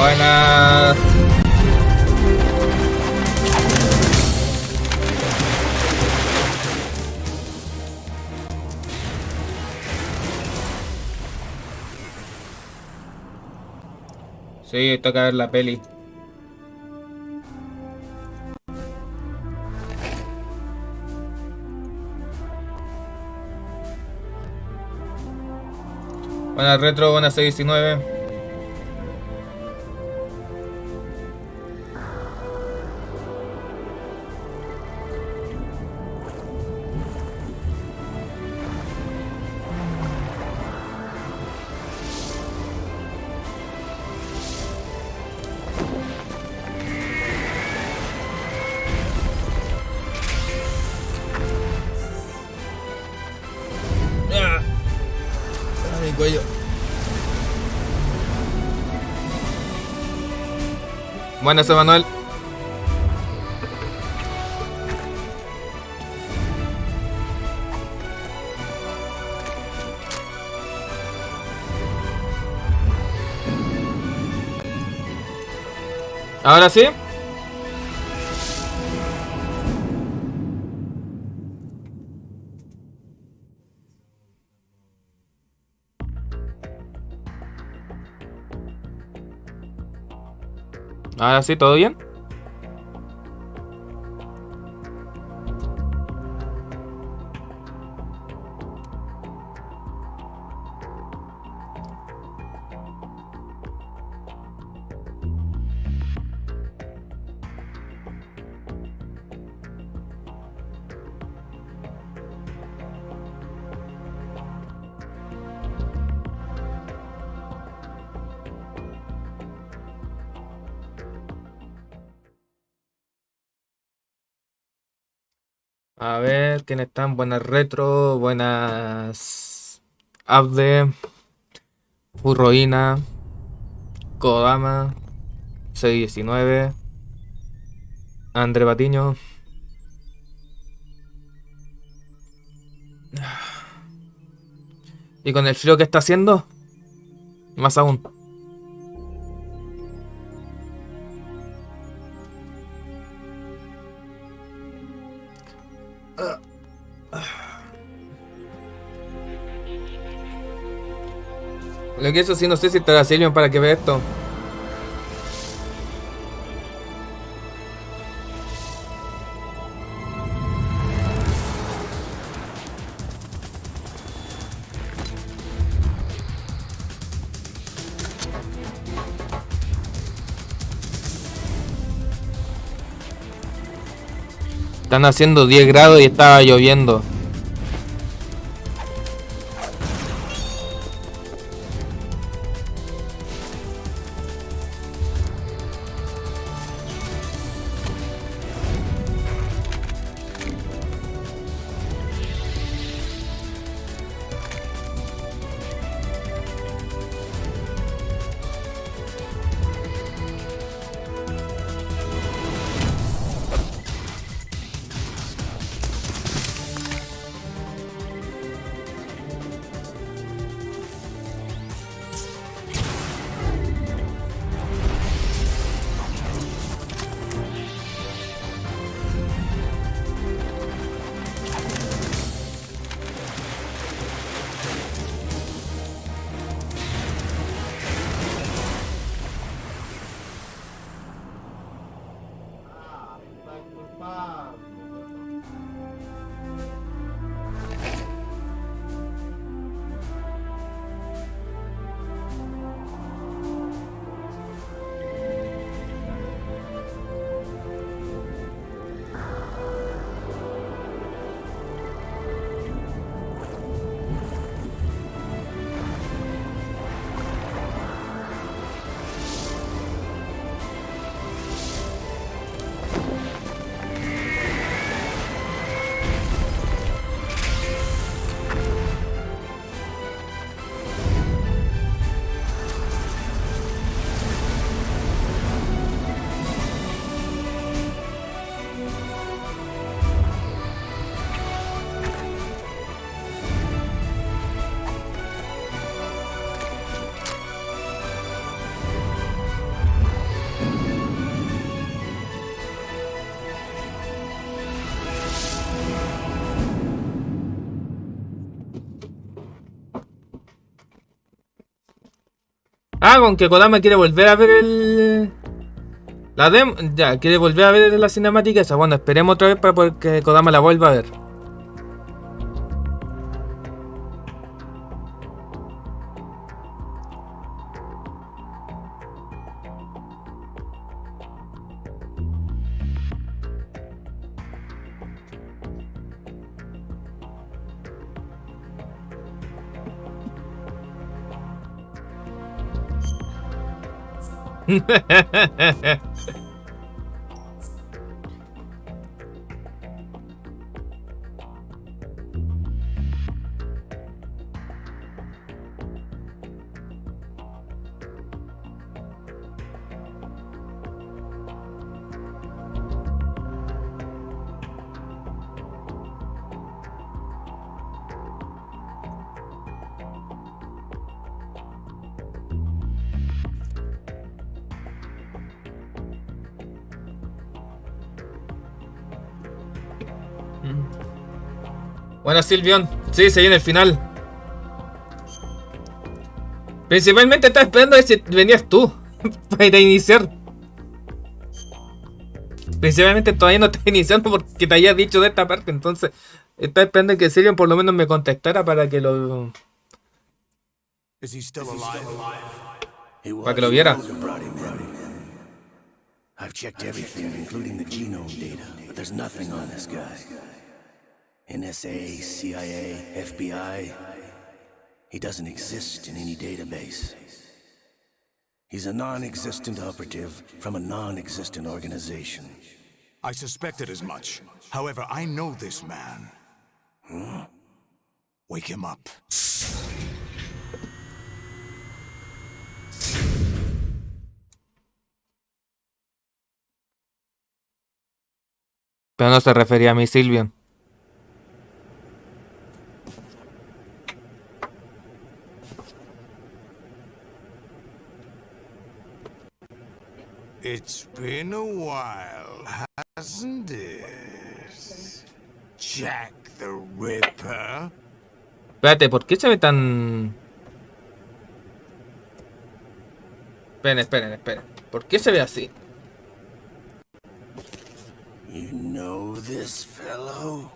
Buenas. Sí, toca ver la peli. Buenas retro, buenas 619. Mi cuello. Buenas, Emanuel. ¿Ahora sí? ¿Ahora sí? ¿Todo bien? A ver, ¿quiénes están? Buenas retro, buenas ABDE, Furroína, Kodama, 619, André Patiño. Y con el frío que está haciendo, más aún. Lo que eso sí, no sé si estará Silvio para que vea esto. Están haciendo 10 grados y estaba lloviendo. Ah, con que Kodama quiere volver a ver el... La demo... Ya, quiere volver a ver la cinemática esa. Bueno, esperemos otra vez para poder que Kodama la vuelva a ver. Bueno, Silvion, sí, se viene el final. Principalmente estaba esperando a ver si venías tú para iniciar. Principalmente todavía no estaba iniciando porque te había dicho de esta parte, entonces estaba esperando que Silvion por lo menos me contactara para que lo... para que lo viera. I've checked everything, including the genome data, but there's nothing on this guy. NSA, CIA, FBI. He doesn't exist in any database. He's a non-existent operative from a non-existent organization. I suspected as much. However, I know this man. Huh? Wake him up. Pero no se refería a mí, Silvion. It's been a while, hasn't it? Jack the Ripper. Espérate, ¿por qué se ve tan...? Esperen. ¿Por qué se ve así? You know this fellow?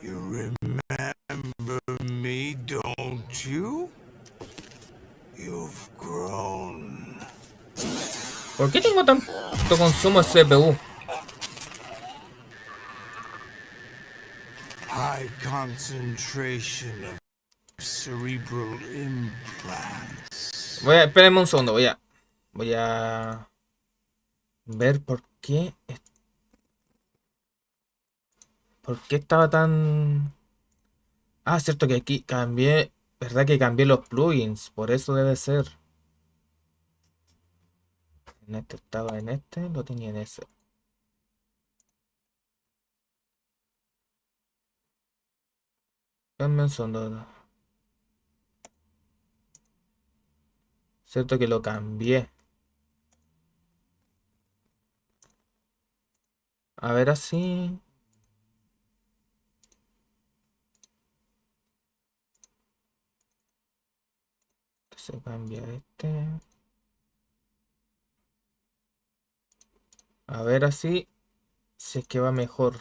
You remember me, don't you? You've grown. ¿Por qué tengo tanto consumo de CPU? High concentration of cerebral implants. Espérenme un segundo, voy a ver por qué estaba tan... Ah, cierto que aquí cambié, ¿verdad que cambié los plugins? Por eso debe ser. En este estaba en este, lo tenía en ese. Espérenme un segundo. Cierto que lo cambié. A ver así. Se cambia este. A ver así. Si es que va mejor.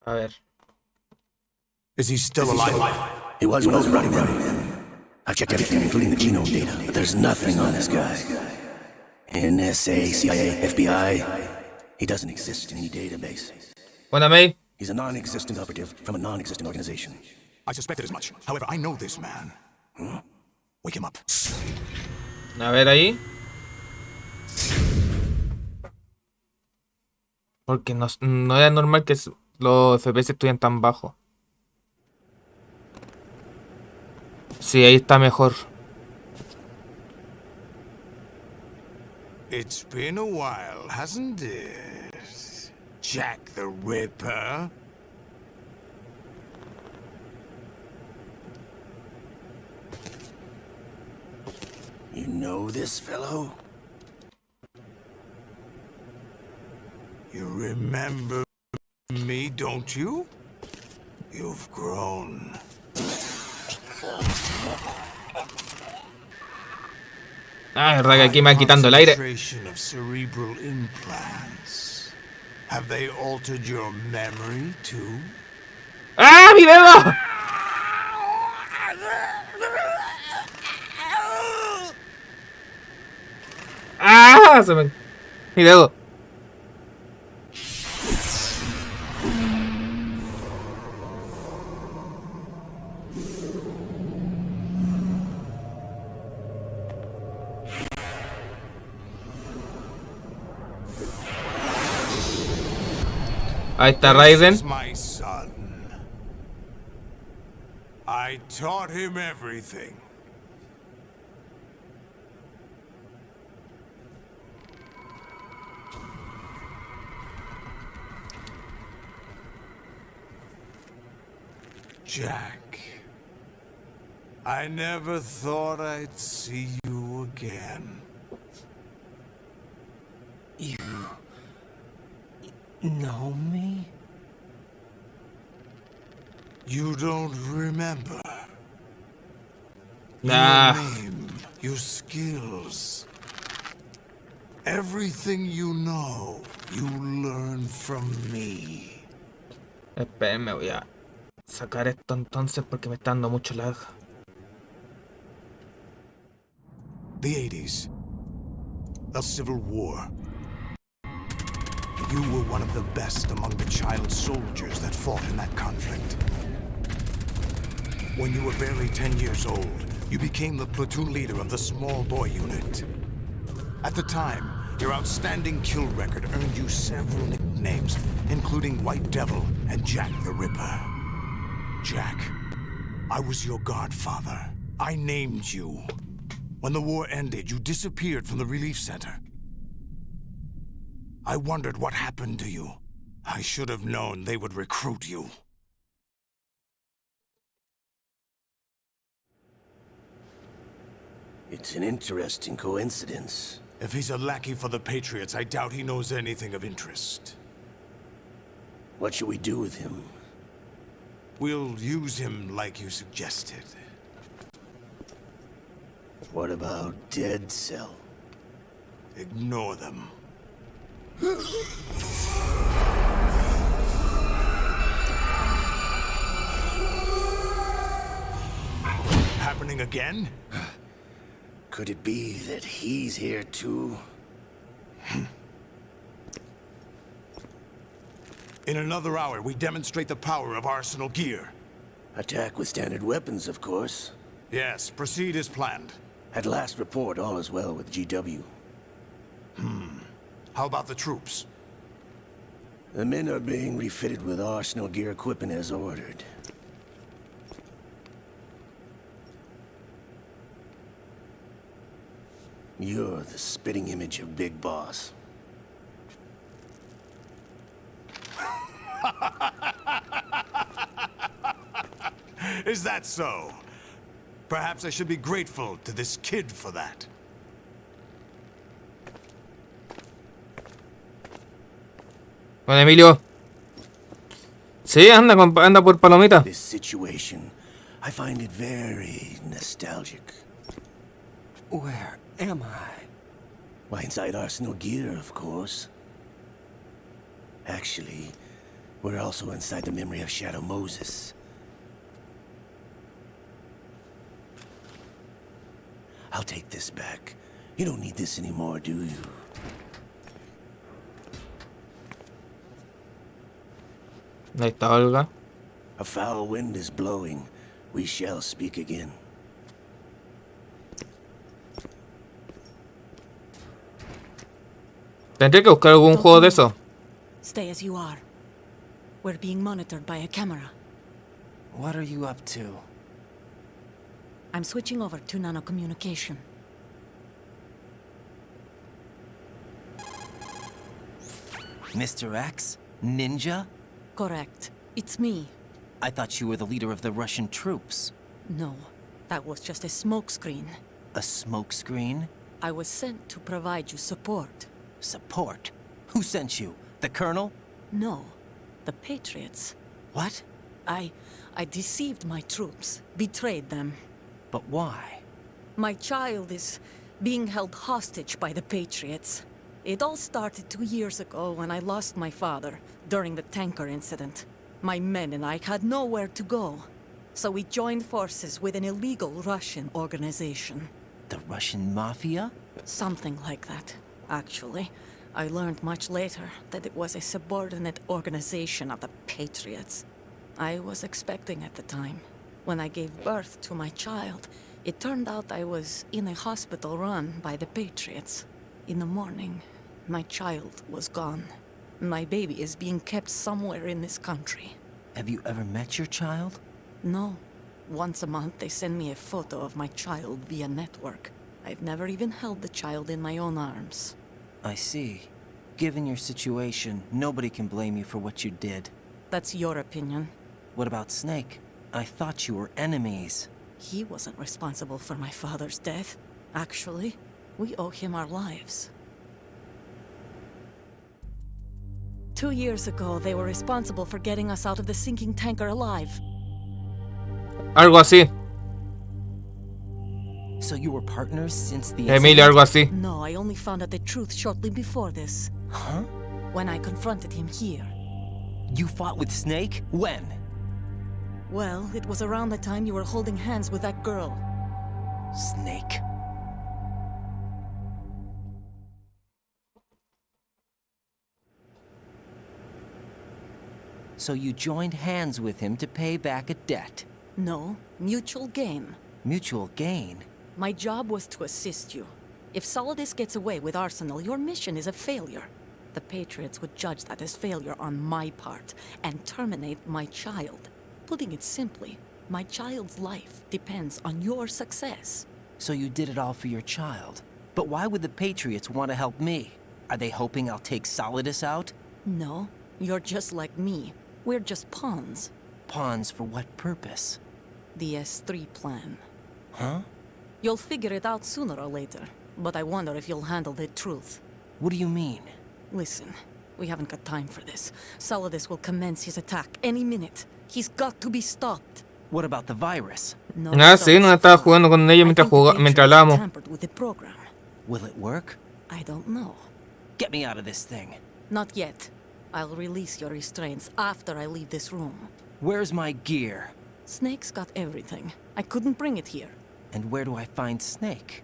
A ver. Is he still alive? He was when I was running him. I've checked everything, including the genome data, but there's nothing on this guy. NSA, CIA, FBI. He doesn't exist in any database. Buena, May. He's a non-existent operative from a non-existent organization. I suspected as much. However, I know this man. Huh? Wake him up. A ver ahí. Porque no era normal que los FPS estuvieran tan bajos. Sí, ahí está mejor. It's been a while, hasn't it? Jack the Ripper. You know this fellow? You remember me, don't you? You've grown. Ah, verdad que aquí me va quitando el aire. Concentration of cerebral implants. Have they altered your memory too? ¡Ah, mi dedo! ¡Ah! Mi dedo. Ahí está Raiden. This is my son. I taught him everything. Jack, I never thought I'd see you again. You know me? You don't remember. Nah. Your name, your skills. Everything you know, you learn from me. Espérenme, voy a sacar esto entonces porque me está dando mucho lag. The 80s. A civil war. You were one of the best among the child soldiers that fought in that conflict. When you were barely 10 years old, you became the platoon leader of the small boy unit. At the time, your outstanding kill record earned you several nicknames, including White Devil and Jack the Ripper. Jack, I was your godfather. I named you. When the war ended, you disappeared from the relief center. I wondered what happened to you. I should have known they would recruit you. It's an interesting coincidence. If he's a lackey for the Patriots, I doubt he knows anything of interest. What should we do with him? We'll use him like you suggested. What about Dead Cell? Ignore them. Happening again? Could it be that he's here too? In another hour, we demonstrate the power of Arsenal gear. Attack with standard weapons, of course. Yes, proceed as planned. At last report, all is well with GW. How about the troops? The men are being refitted with Arsenal gear equipment as ordered. You're the spitting image of Big Boss. Is that so? Perhaps I should be grateful to this kid for that. Bueno, Emilio. Sí, anda por palomita. This situation, I find it very nostalgic. Where am I? Why, inside Arsenal gear, of course. Actually, we're also inside the memory of Shadow Moses. I'll take this back. You don't need this anymore, do you? Ahí está Olga. A foul wind is blowing. We shall speak again. Tendré que buscar algún juego de eso. Stay as you are. We're being monitored by a camera. What are you up to? I'm switching over to nanocommunication. Mr. X? Ninja? Correct. It's me. I thought you were the leader of the Russian troops. No, that was just a smokescreen. A smokescreen? I was sent to provide you support. Support? Who sent you? The Colonel? No, the Patriots. What? I deceived my troops, betrayed them. But why? My child is being held hostage by the Patriots. It all started 2 years ago when I lost my father during the tanker incident. My men and I had nowhere to go, so we joined forces with an illegal Russian organization. The Russian Mafia? Something like that, actually. I learned much later that it was a subordinate organization of the Patriots. I was expecting at the time. When I gave birth to my child, it turned out I was in a hospital run by the Patriots. In the morning, my child was gone. My baby is being kept somewhere in this country. Have you ever met your child? No. Once a month, they send me a photo of my child via network. I've never even held the child in my own arms. I see. Given your situation, nobody can blame you for what you did. That's your opinion. What about Snake? I thought you were enemies. He wasn't responsible for my father's death. Actually, we owe him our lives. 2 years ago, they were responsible for getting us out of the sinking tanker alive. Algo así. So you were partners since the Emilio, algo así. No, I only found out the truth shortly before this. Huh? When I confronted him here. You fought with Snake? When? Well, it was around the time you were holding hands with that girl. Snake. So you joined hands with him to pay back a debt. No, mutual gain. Mutual gain? My job was to assist you. If Solidus gets away with Arsenal, your mission is a failure. The Patriots would judge that as failure on my part and terminate my child. Putting it simply, my child's life depends on your success. So you did it all for your child. But why would the Patriots want to help me? Are they hoping I'll take Solidus out? No, you're just like me. We're just pawns. Pawns for what purpose? The S3 plan. Huh? You'll figure it out sooner or later, but I wonder if you'll handle the truth. What do you mean? Listen, we haven't got time for this. Solidus will commence his attack any minute. He's got to be stopped. What about the virus? No, Ah, sí, no estaba jugando con ella mientras, mientras hablábamos. Tampered with the program. Will it work? I don't know. Get me out of this thing. Not yet. I'll release your restraints after I leave this room. Where's my gear? Snake's got everything. I couldn't bring it here. And where do I find Snake?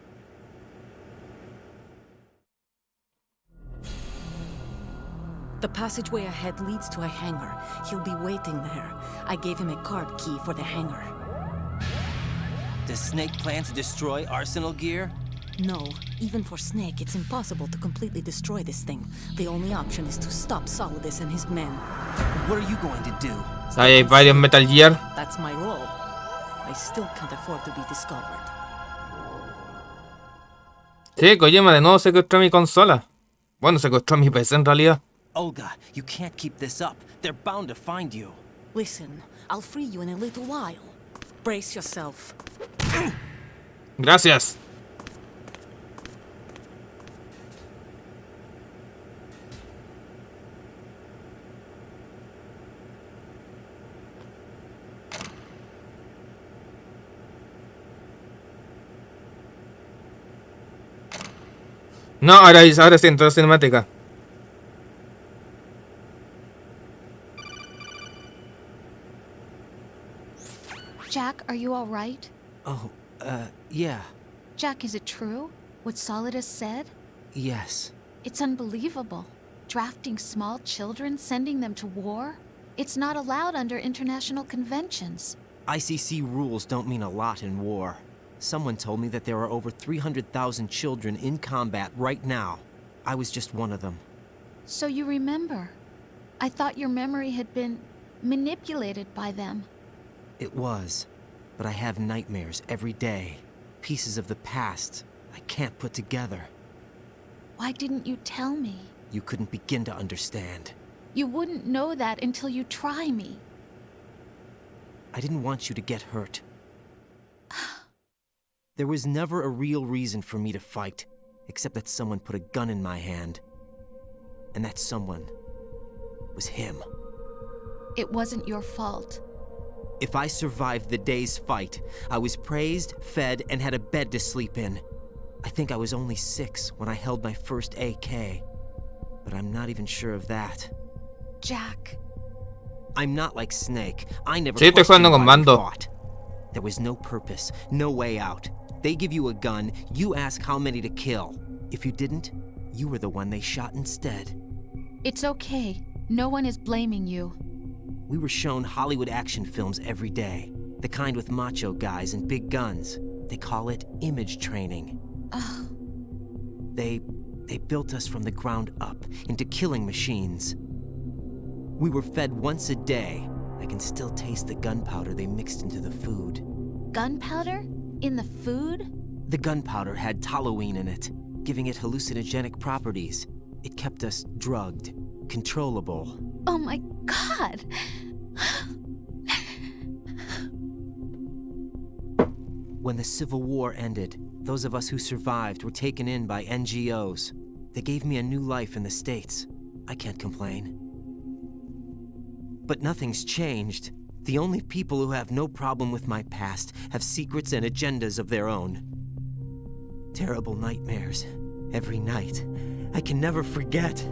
The passageway ahead leads to a hangar. He'll be waiting there. I gave him a card key for the hangar. Does Snake plan to destroy Arsenal gear? No, even for Snake, it's impossible to completely destroy this thing. The only option is to stop Solidus and his men. What are you going to do? Ahí hay varios Metal Gear. That's my role. I still can't afford to be discovered. Sí, Kojima de nuevo secuestró mi consola. Bueno, secuestró mi PC en realidad. Olga, you can't keep this up. They're bound to find you. Listen, I'll free you in a little while. Brace yourself. Gracias. No, ahora sí, entró la cinemática. Jack, are you all right? Oh, yeah. Jack, is it true? What Solidus said? Yes. It's unbelievable. Drafting small children, sending them to war? It's not allowed under international conventions. ICC rules don't mean a lot in war. Someone told me that there are over 300,000 children in combat right now. I was just one of them. So you remember. I thought your memory had been manipulated by them. It was. But I have nightmares every day. Pieces of the past I can't put together. Why didn't you tell me? You couldn't begin to understand. You wouldn't know that until you try me. I didn't want you to get hurt. There was never a real reason for me to fight, except that someone put a gun in my hand. And that someone was him. It wasn't your fault. If I survived the day's fight, I was praised, fed, and had a bed to sleep in. I think I was only 6 when I held my first AK. But I'm not even sure of that. Jack. I'm not like Snake. I never Sí, estoy questioned jugando con why we mando. fought. There was no purpose, no way out. They give you a gun, you ask how many to kill. If you didn't, you were the one they shot instead. It's okay. No one is blaming you. We were shown Hollywood action films every day. The kind with macho guys and big guns. They call it image training. Ugh. They built us from the ground up into killing machines. We were fed once a day. I can still taste the gunpowder they mixed into the food. Gunpowder? In the food? The gunpowder had toluene in it, giving it hallucinogenic properties. It kept us drugged, controllable. Oh my God! When the Civil War ended, those of us who survived were taken in by NGOs. They gave me a new life in the States. I can't complain. But nothing's changed. The only people who have no problem with my past have secrets and agendas of their own. Terrible nightmares. Every night. I can never forget.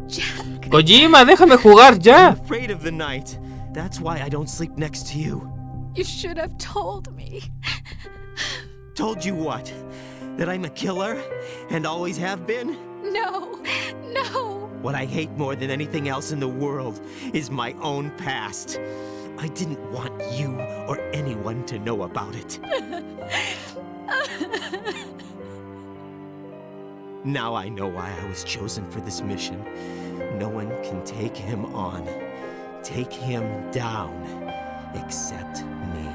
Jack! Kojima, déjame jugar I'm ya. afraid of the night. That's why I don't sleep next to you. You should have told me. Told you what? That I'm a killer? And always have been? No! No! What I hate more than anything else in the world is my own past. I didn't want you or anyone to know about it. Now I know why I was chosen for this mission. No one can take him on, take him down, except me.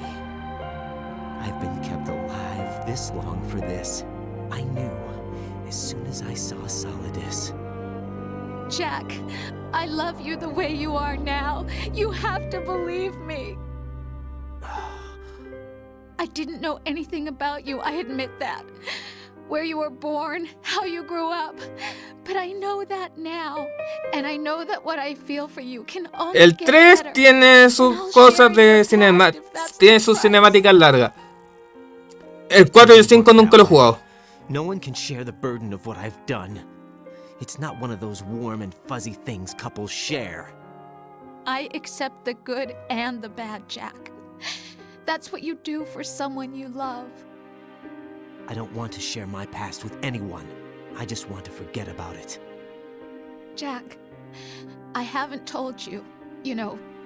I've been kept alive this long for this. I knew as soon as I saw Solidus. Jack, I love you the way you are now. You have to believe me. I didn't know anything about you, I admit that. Where you were born, how you grew up. But I know that now. And I know that what I feel for you can only El get 3 better. tiene sus cosas de cinema, tiene sus cinemáticas largas. El 4 y el 5 nunca lo he jugado. No one can share the burden of what I've done. It's not one of those warm and fuzzy things couples share. I accept the good and the bad, Jack. That's what you do for someone you love. I don't want to share my past with anyone. I just want to forget about it. Jack, I haven't told you,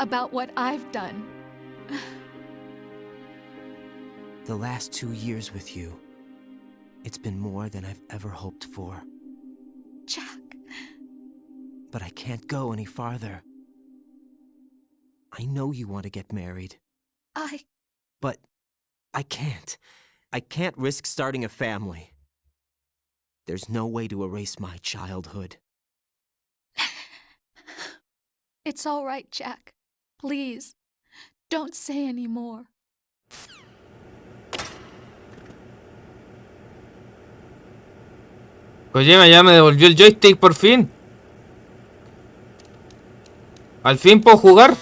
about what I've done. The last 2 years with you, it's been more than I've ever hoped for. Jack. But I can't go any farther. I know you want to get married. But I can't. I can't risk starting a family. There's no way to erase my childhood. It's all right, Jack. Please, don't say any more. Kojima ya me devolvió el joystick por fin. Al fin puedo jugar.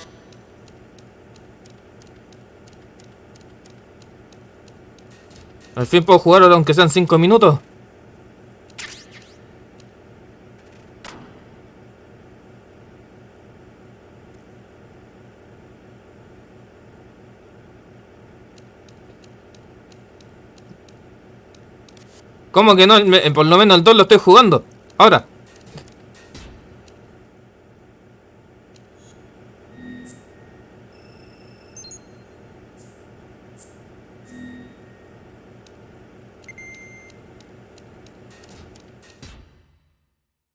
Al fin puedo jugar aunque sean 5 minutos. ¿Cómo que no? Por lo menos el 2 lo estoy jugando. Ahora.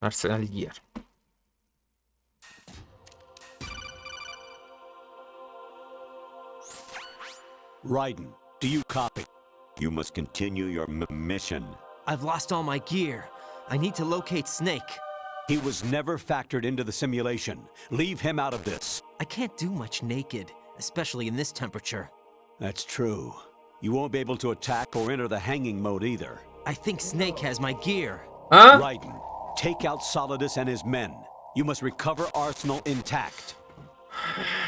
Arsenal Gear. Raiden, do you copy? You must continue your mission. I've lost all my gear. I need to locate Snake. He was never factored into the simulation. Leave him out of this. I can't do much naked, especially in this temperature. That's true. You won't be able to attack or enter the hanging mode either. I think Snake has my gear. ¿Ah? Raiden, take out Solidus and his men. You must recover Arsenal intact.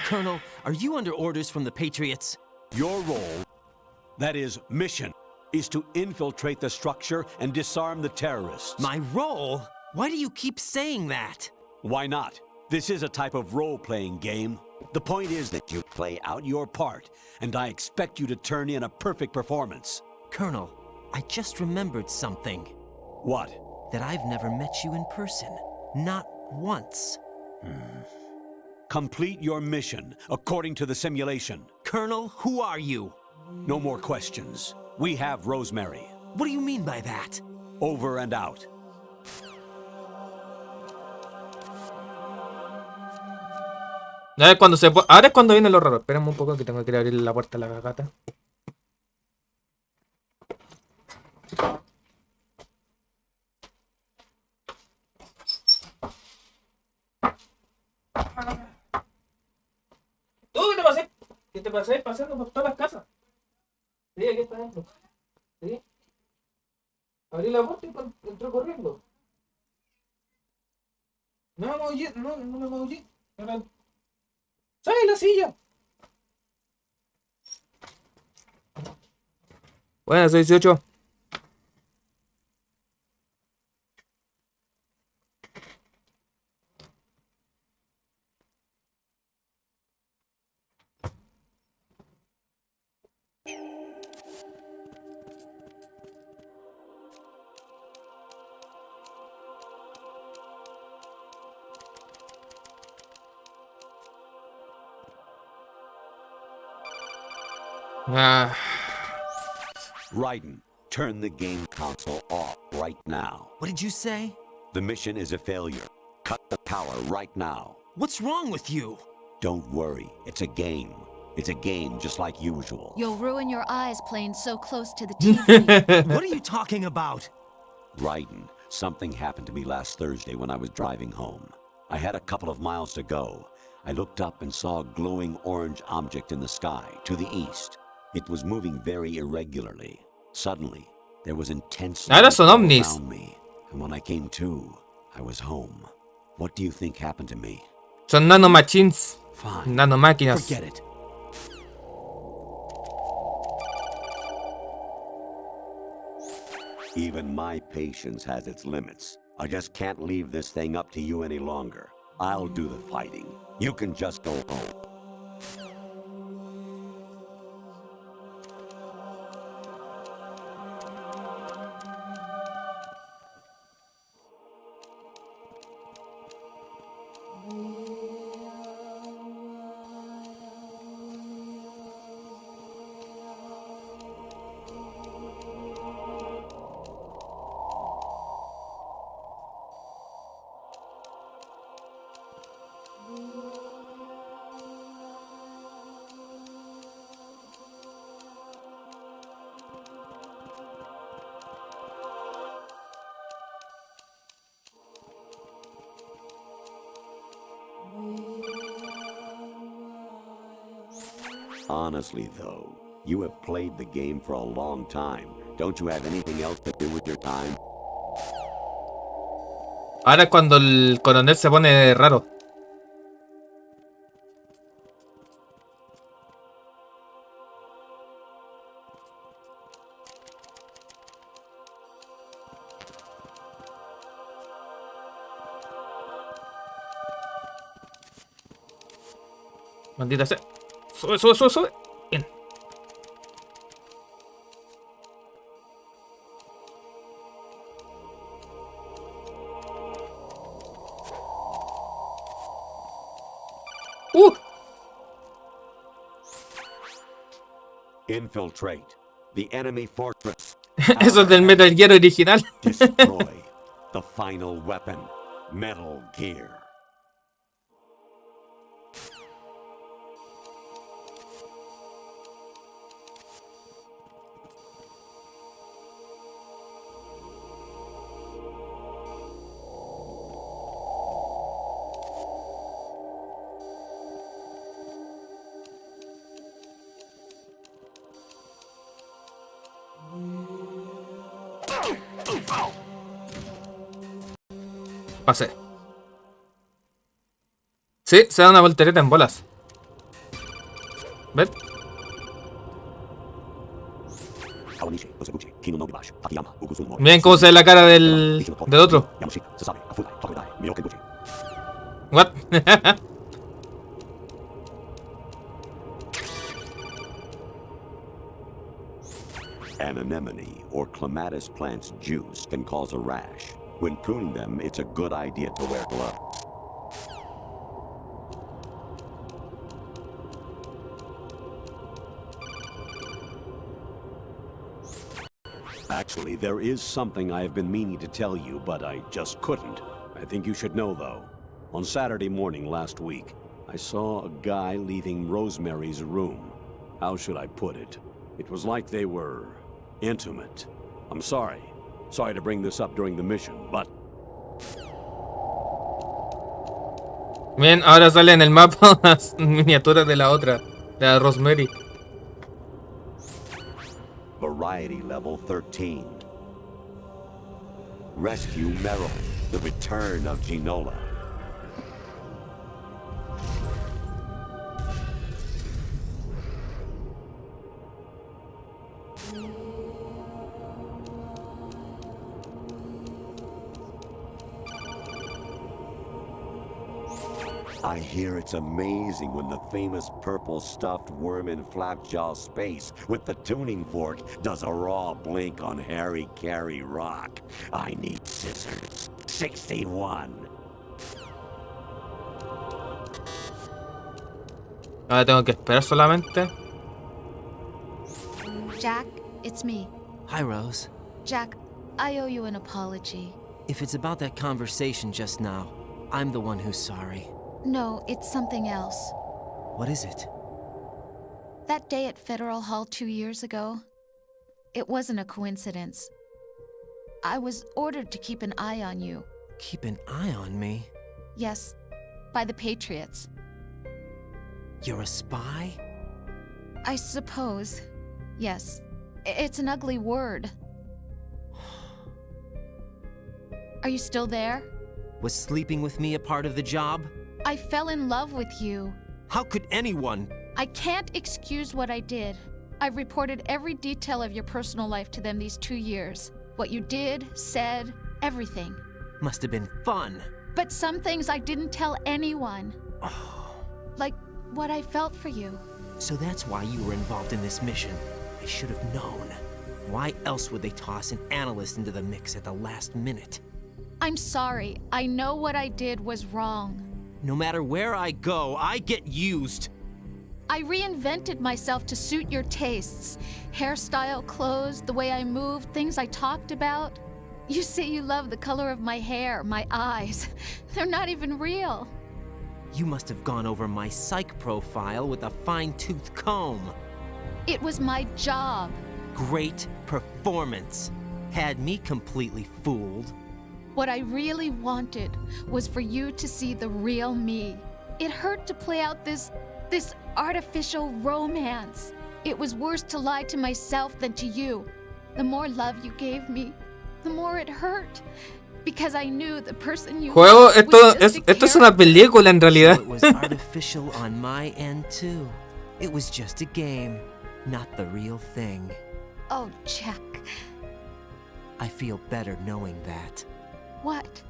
Colonel, are you under orders from the Patriots? Your role, that is, mission, is to infiltrate the structure and disarm the terrorists. My role? Why do you keep saying that? Why not? This is a type of role-playing game. The point is that you play out your part, and I expect you to turn in a perfect performance. Colonel, I just remembered something. What? That I've never met you in person. Not once. Complete your mission, according to the simulation. Colonel, who are you? No more questions. We have Rosemary. What do you mean by that? Over and out. Ahora es cuando ahora es cuando viene lo raro. Espérame un poco que tengo que ir a abrir la puerta a la gata. ¿Tú qué te pasé? ¿Qué te pasé pasando por todas las casas? Sí, aquí está dentro. ¿Sí? Abrí la puerta y entró corriendo. No me maullé, no me maullé. ¡Sale la silla! Bueno, soy 18. Ah. Raiden, turn the game console off right now. What did you say? The mission is a failure. Cut the power right now. What's wrong with you? Don't worry, it's a game. It's a game just like usual. You'll ruin your eyes playing so close to the TV. What are you talking about? Raiden, something happened to me last Thursday when I was driving home. I had a couple of miles to go. I looked up and saw a glowing orange object in the sky to the east. It was moving very irregularly. Suddenly, there was intense light Ahora son all ovnis. around me, and when I came to, I was home. What do you think happened to me? Son nanomachines. Fine. Nanomáquinas. Forget it. Even my patience has its limits. I just can't leave this thing up to you any longer. I'll do the fighting. You can just go home. Honestly, though, you have played the game for a long time. Don't you have anything else to do with your time? Ahora es cuando el coronel se pone raro. Maldita sea. Sube, sube, sube, sube. Bien. Infiltrate the enemy fortress. Eso es del Metal Gear original. Destroy the final weapon, Metal Gear. Pasé. Sí, se da una voltereta en bolas. ¿Ves? Miren cómo se ve la cara del otro. What? An anemone or clematis plant's juice can cause a rash. When pruning them, it's a good idea to wear gloves. Actually, there is something I have been meaning to tell you, but I just couldn't. I think you should know, though. On Saturday morning last week, I saw a guy leaving Rosemary's room. How should I put it? It was like they were intimate. I'm sorry. Sorry to bring this up during the mission, but... Bien, ahora sale en el mapa las miniaturas de la otra, de la Rosemary. Variety level 13. Rescue Merrill, the return of Ginola. I hear it's amazing when the famous purple stuffed worm in Flapjaw space with the tuning fork does a raw blink on Harry Carey rock. I need scissors. 61. Ahora tengo que esperar solamente. Jack, it's me. Hi, Rose. Jack, I owe you an apology. If it's about that conversation just now, I'm the one who's sorry. No, it's something else. What is it? That day at Federal Hall 2 years ago, it wasn't a coincidence. I was ordered to keep an eye on you. Keep an eye on me? Yes, by the Patriots. You're a spy? I suppose. Yes. It's an ugly word. Are you still there? Was sleeping with me a part of the job? I fell in love with you. How could anyone? I can't excuse what I did. I've reported every detail of your personal life to them these 2 years. What you did, said, everything. Must have been fun. But some things I didn't tell anyone. Like what I felt for you. So that's why you were involved in this mission. I should have known. Why else would they toss an analyst into the mix at the last minute? I'm sorry. I know what I did was wrong. No matter where I go, I get used. I reinvented myself to suit your tastes. Hairstyle, clothes, the way I moved, things I talked about. You say you love the color of my hair, my eyes. They're not even real. You must have gone over my psych profile with a fine-tooth comb. It was my job. Great performance. Had me completely fooled. What I really wanted was for you to see the real me. It hurt to play out this artificial romance. It was worse to lie to myself than to you. The more love you gave me, the more it hurt. Because I knew the person you Juego, loved was just a esto es una película en realidad. So it was artificial on my end too. It was just a game, not the real thing. Oh, Jack. I feel better knowing that. What?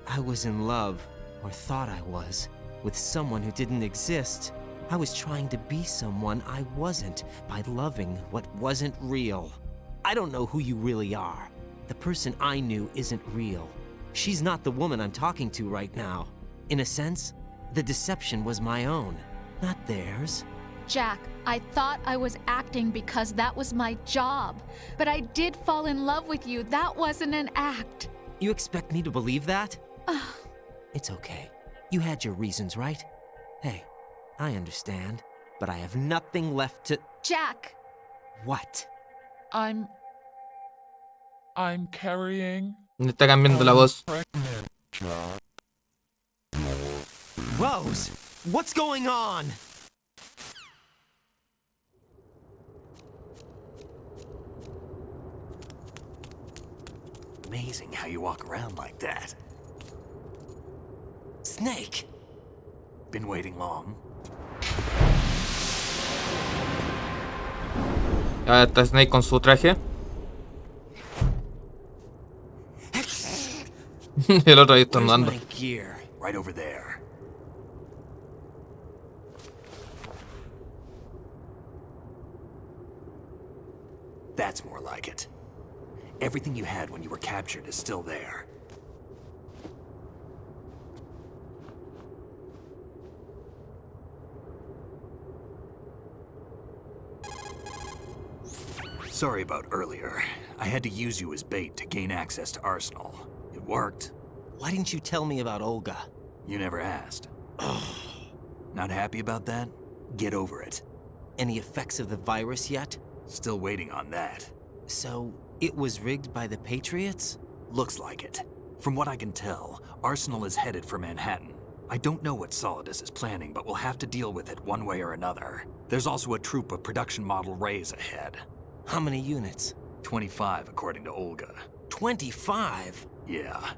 I was in love, or thought I was, with someone who didn't exist. I was trying to be someone I wasn't by loving what wasn't real. I don't know who you really are. The person I knew isn't real. She's not the woman I'm talking to right now. In a sense, the deception was my own, not theirs. Jack, I thought I was acting because that was my job. But I did fall in love with you. That wasn't an act. You expect me to believe that? It's okay. You had your reasons, right? Hey, I understand, but I have nothing left to... Jack! What? I'm carrying... Me está cambiando la voz. Rose, what's going on? amazing how you walk around like that. Snake! Been waiting long? Ya está Snake con su traje. El otro ahí estornudando. Where's my gear? Right over there. That's more like it. Everything you had when you were captured is still there. Sorry about earlier. I had to use you as bait to gain access to Arsenal. It worked. Why didn't you tell me about Olga? You never asked. Not happy about that? Get over it. Any effects of the virus yet? Still waiting on that. So, it was rigged by the Patriots? Looks like it. From what I can tell, Arsenal is headed for Manhattan. I don't know what Solidus is planning, but we'll have to deal with it one way or another. There's also a troop of production model Rays ahead. How many units? 25, according to Olga. 25? Yeah.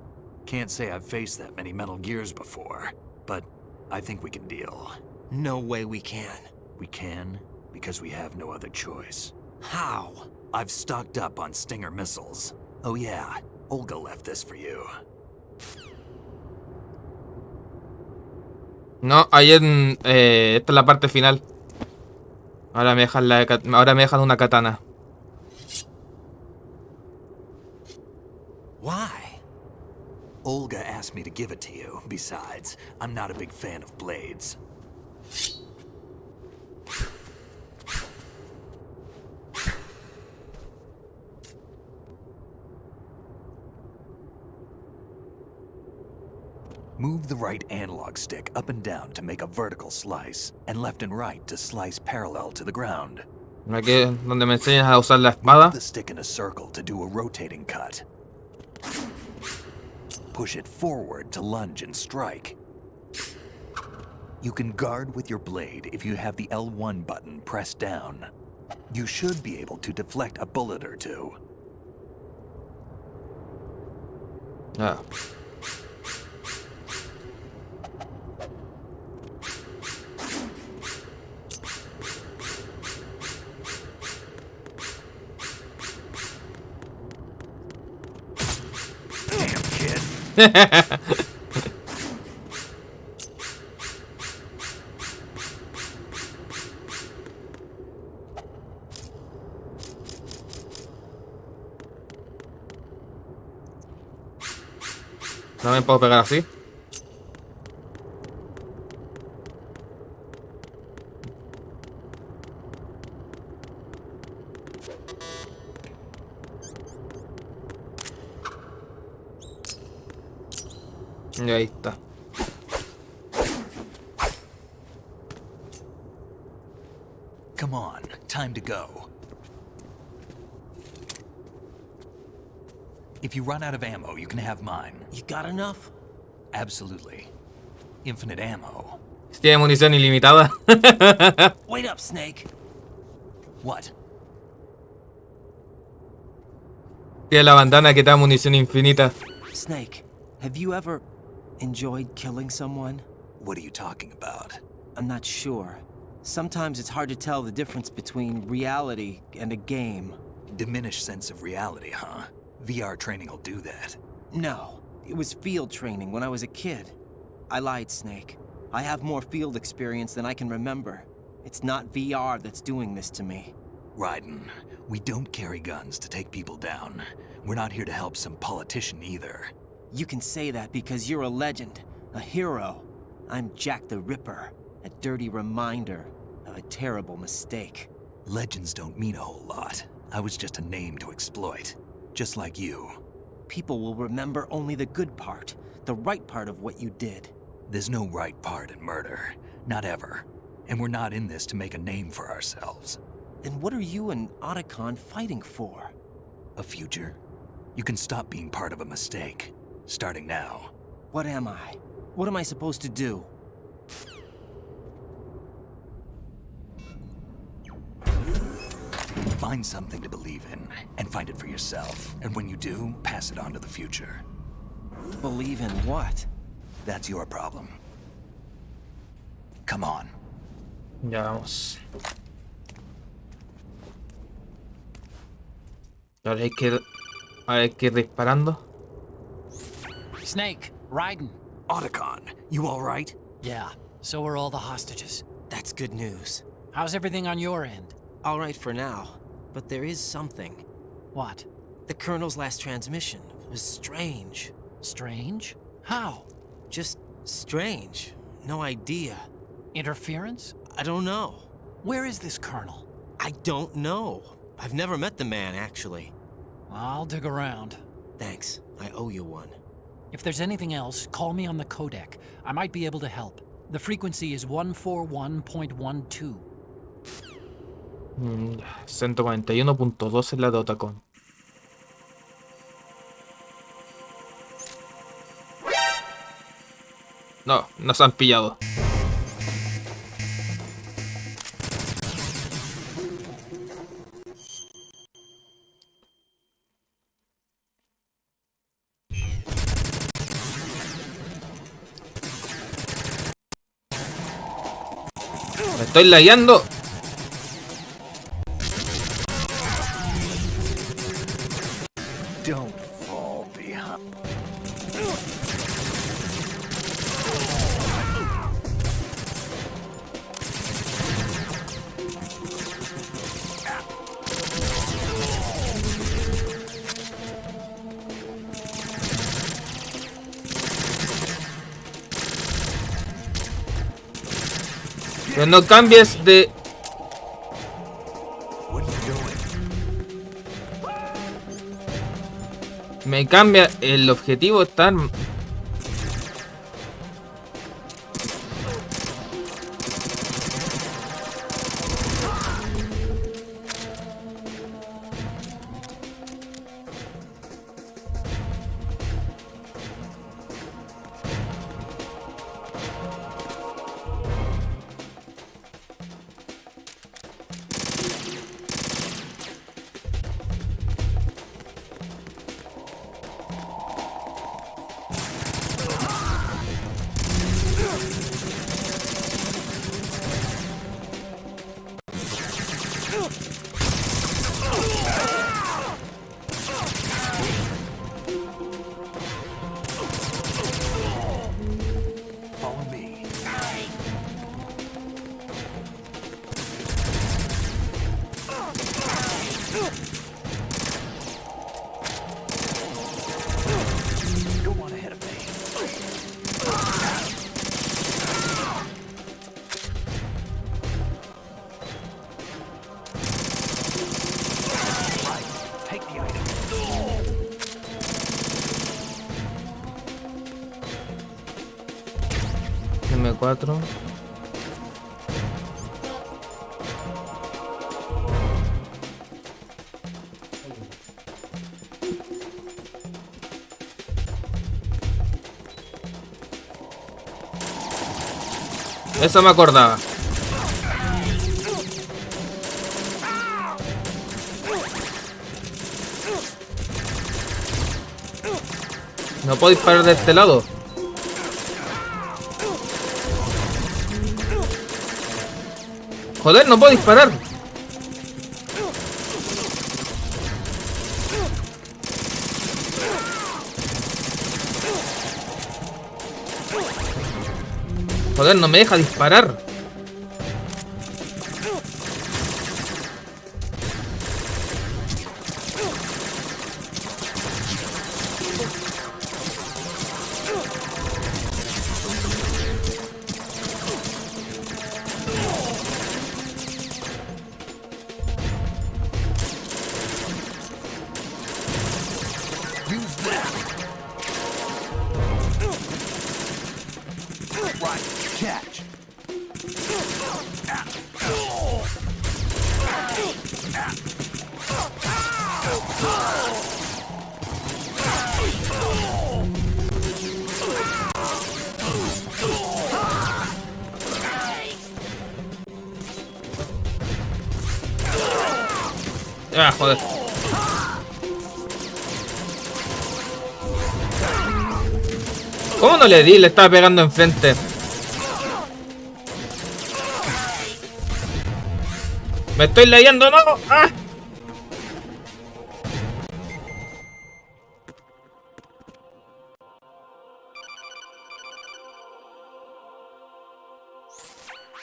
Can't say I've faced that many Metal Gears before, but I think we can deal. No way we can. We can, because we have no other choice. How? I've stocked up on Stinger missiles. Oh yeah, Olga left this for you. No, ahí esta es la parte final. Ahora me dejan una katana. Why? Olga asked me to give it to you. Besides, I'm not a big fan of blades. Move the right analog stick up and down to make a vertical slice, and left and right to slice parallel to the ground. Aquí es donde me enseñas a usar la espada. Move the stick in a circle to do a rotating cut. Push it forward to lunge and strike. You can guard with your blade if you have the L1 button pressed down. You should be able to deflect a bullet or two. Ah. No me puedo pegar así. Y ahí está. Come on, time to go. If you run out of ammo, you can have mine. You got enough? Absolutely. Infinite ammo. Tiene munición ilimitada. Wait up, Snake. What? Tiene la bandana que da munición infinita. Snake, have you ever enjoyed killing someone? What are you talking about? I'm not sure. Sometimes it's hard to tell the difference between reality and a game. Diminished sense of reality, huh? VR training will do that. No, it was field training when I was a kid. I lied, Snake. I have more field experience than I can remember. It's not VR that's doing this to me. Raiden, we don't carry guns to take people down. We're not here to help some politician either. You can say that because you're a legend, a hero. I'm Jack the Ripper, a dirty reminder of a terrible mistake. Legends don't mean a whole lot. I was just a name to exploit. Just like you. People will remember only the good part, the right part of what you did. There's no right part in murder. Not ever. And we're not in this to make a name for ourselves. Then what are you and Otacon fighting for? A future? You can stop being part of a mistake. Starting now. What am I? What am I supposed to do? Find something to believe in, and find it for yourself. And when you do, pass it on to the future. Believe in what? That's your problem. Come on. Ya vamos. Ahora hay que ir disparando. Snake, Raiden. Otacon, you all right? Yeah, so are all the hostages. That's good news. How's everything on your end? All right for now, but there is something. What? The Colonel's last transmission was strange. Strange? How? Just strange. No idea. Interference? I don't know. Where is this Colonel? I don't know. I've never met the man, actually. I'll dig around. Thanks. I owe you one. If there's anything else, call me on the codec. I might be able to help. The frequency is 141.12. 141.2 es la de Otacon. No, nos han pillado. Me estoy lagueando. Don't fall behind. Pero no cambies de... What are you doing? Me cambia el objetivo estar... Follow me. Go on ahead of me. Right, take the item. M4. Eso me acordaba. No puedo disparar de este lado. Joder, no puedo disparar. Joder, no me deja disparar. Use that. Right, catch. Ah, joder. ¿Cómo no le di? Le estaba pegando enfrente. Me estoy leyendo, ¿no? ¡Ah!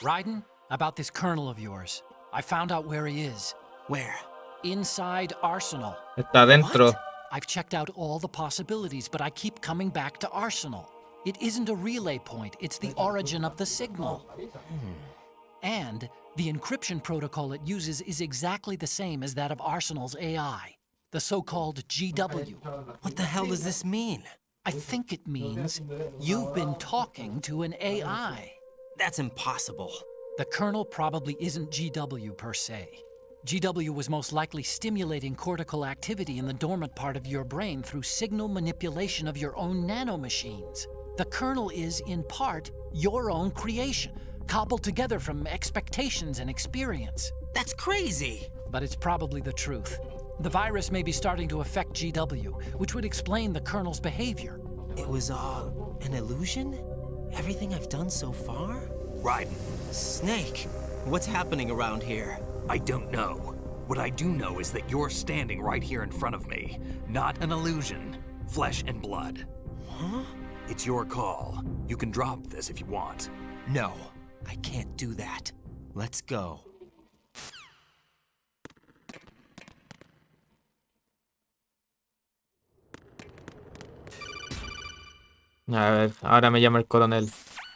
Raiden, about this colonel of yours. I found out where he is. Where? Inside Arsenal. Está adentro. I've checked out all the possibilities, but I keep coming back to Arsenal. It isn't a relay point, it's the origin of the signal. And the encryption protocol it uses is exactly the same as that of Arsenal's AI, the so-called GW. What the hell does this mean? I think it means you've been talking to an AI. That's impossible. The kernel probably isn't GW per se. GW was most likely stimulating cortical activity in the dormant part of your brain through signal manipulation of your own nanomachines. The kernel is, in part, your own creation, cobbled together from expectations and experience. That's crazy! But it's probably the truth. The virus may be starting to affect GW, which would explain the kernel's behavior. It was all an illusion? Everything I've done so far? Raiden, Snake, what's happening around here? I don't know. What I do know is that you're standing right here in front of me. Not an illusion. Flesh and blood. Huh? It's your call. You can drop this if you want. No, I can't do that. Let's go. A ver, ahora me llama el coronel.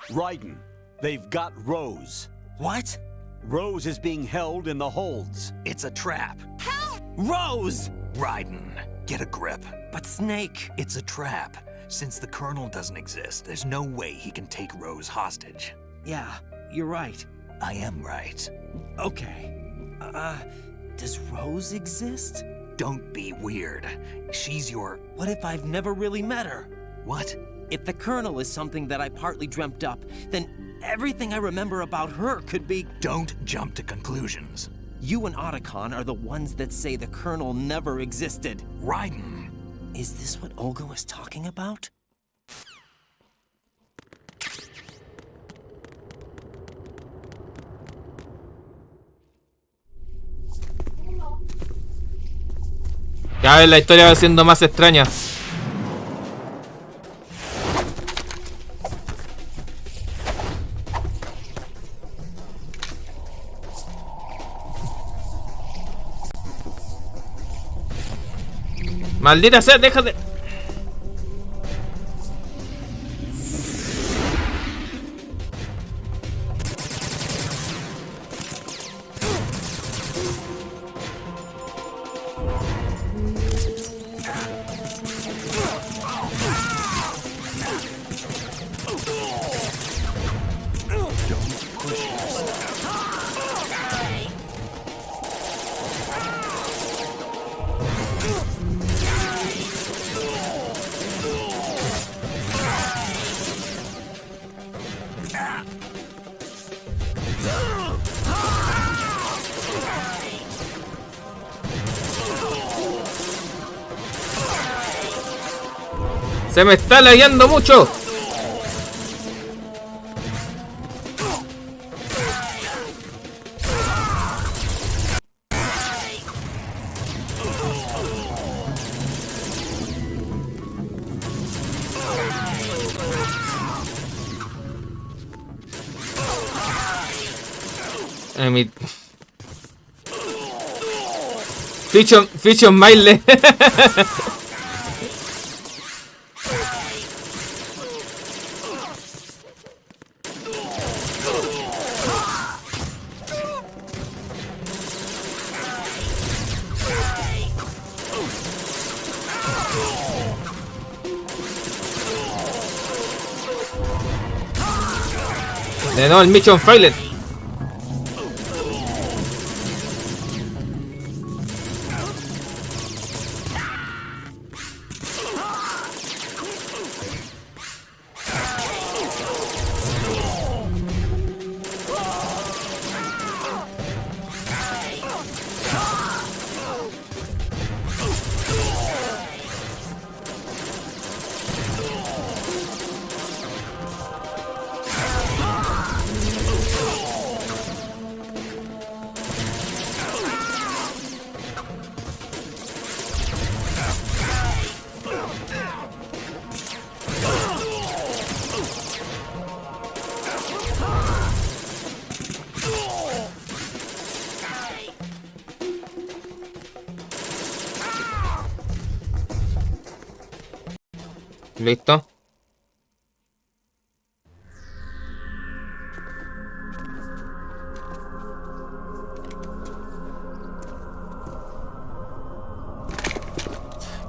Raiden, they've got Rose. What? Rose is being held in the holds. It's a trap. Rose! Raiden, get a grip. But Snake... It's a trap. Since the Colonel doesn't exist, there's no way he can take Rose hostage. Yeah, you're right. I am right. Okay. Does Rose exist? Don't be weird. She's your... What if I've never really met her? What? If the Colonel is something that I partly dreamt up, then everything I remember about her could be... Don't jump to conclusions. You and Otacon are the ones that say the Colonel never existed. Raiden. Is this what Olga was talking about? Cada vez la historia va siendo más extraña. Maldita sea, déjate. Se me está lagueando mucho. Mi... Fiction Maile. De nuevo el Mission Failed. Listo.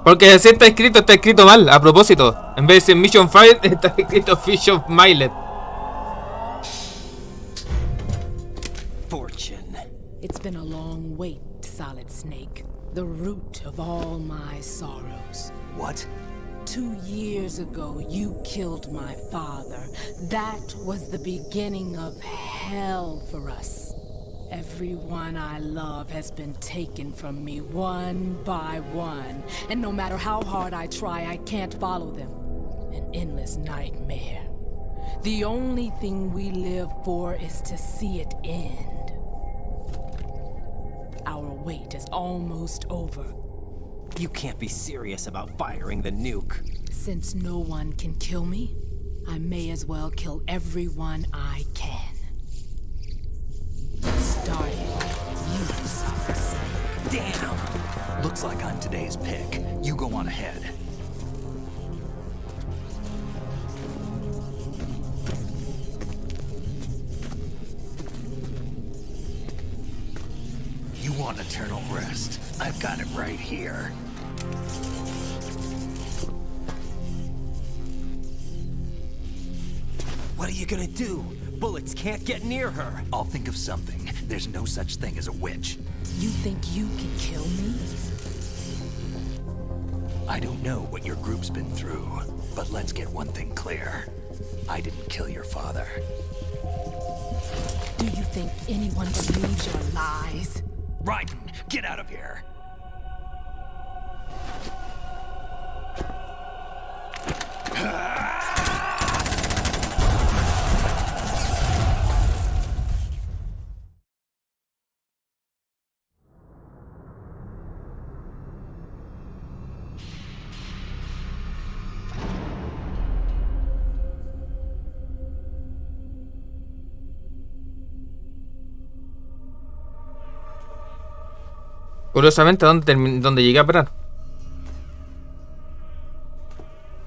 Porque si está escrito mal, a propósito. En vez de decir Mission Fire, está escrito Fish of Milet. Fortune. It's been a long wait, Solid Snake. The root of all my sorrows. What? 2 years ago, you killed my father. That was the beginning of hell for us. Everyone I love has been taken from me one by one. And no matter how hard I try, I can't follow them. An endless nightmare. The only thing we live for is to see it end. Our wait is almost over. You can't be serious about firing the nuke. Since no one can kill me, I may as well kill everyone I can. Starting with you, Solid Snake. Damn! Looks like I'm today's pick. You go on ahead. You want eternal rest? I've got it right here. What are you gonna do? Bullets can't get near her. I'll think of something. There's no such thing as a witch. You think you can kill me? I don't know what your group's been through, but let's get one thing clear. I didn't kill your father. Do you think anyone believes your lies? Raiden, get out of here! Curiosamente, ¿dónde llegué a parar?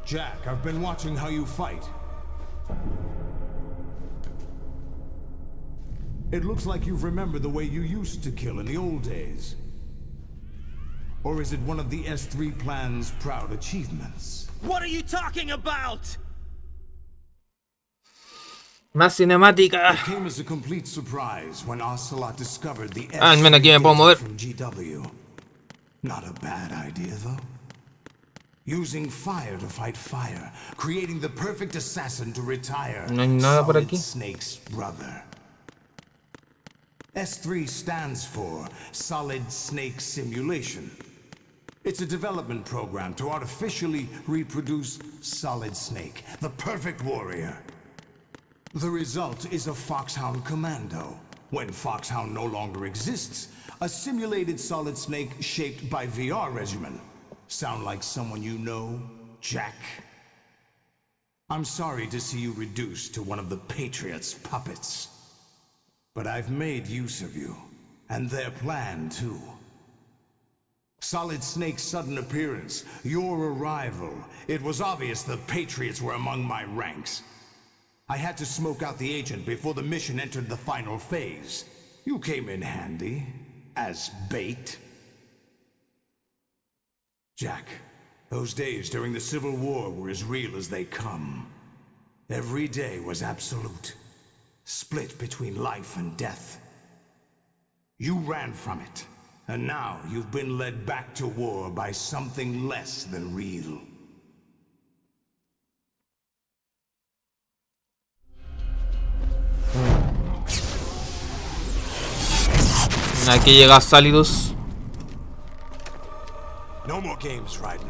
Jack, I've been watching how you fight. It looks like you've remembered the way you used to kill in the old days. Or is it one of the S3 plan's proud achievements? What are you talking about? Más cinemática. It came as a complete surprise when Ocelot discovered the Al menos aquí me puedo mover. from GW. Not a bad idea, though. Using fire to fight fire, creating the perfect assassin to retire. No hay nada por aquí. Snake's brother. S3 stands for Solid Snake Simulation. It's a development program to artificially reproduce Solid Snake, the perfect warrior. The result is a Foxhound Commando. When Foxhound no longer exists, a simulated Solid Snake shaped by VR regimen. Sound like someone you know, Jack? I'm sorry to see you reduced to one of the Patriots' puppets. But I've made use of you, and their plan too. Solid Snake's sudden appearance, your arrival, it was obvious the Patriots were among my ranks. I had to smoke out the agent before the mission entered the final phase. You came in handy, as bait. Jack, those days during the Civil War were as real as they come. Every day was absolute, split between life and death. You ran from it, and now you've been led back to war by something less than real. Aquí llega Salidus. No more games, Raiden.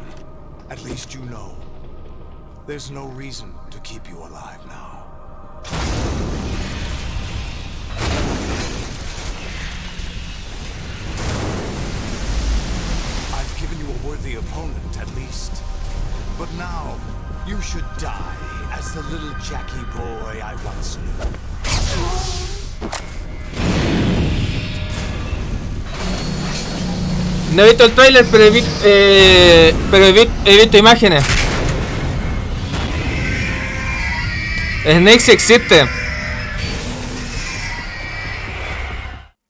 At least you know. There's no reason to keep you alive now. I've given you a worthy opponent, at least. But now, you should die as the little Jackie boy I once knew. No he visto el trailer, pero he visto imágenes. Snake sí existe.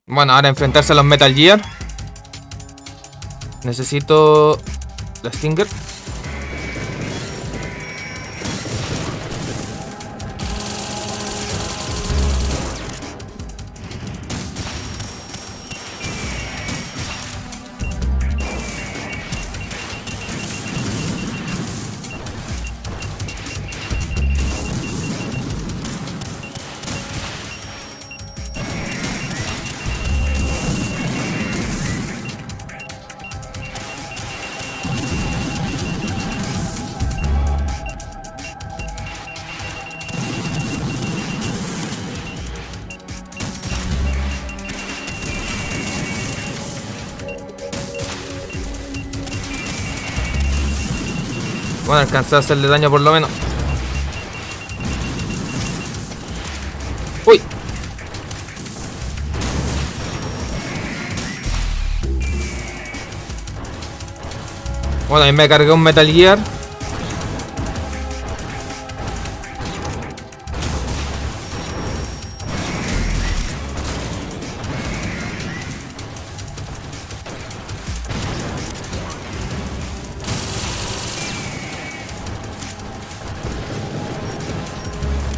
Bueno, ahora enfrentarse a los Metal Gear. Necesito la Stinger. Bueno, alcancé a hacerle daño por lo menos. ¡Uy! Bueno, ahí me cargué un Metal Gear.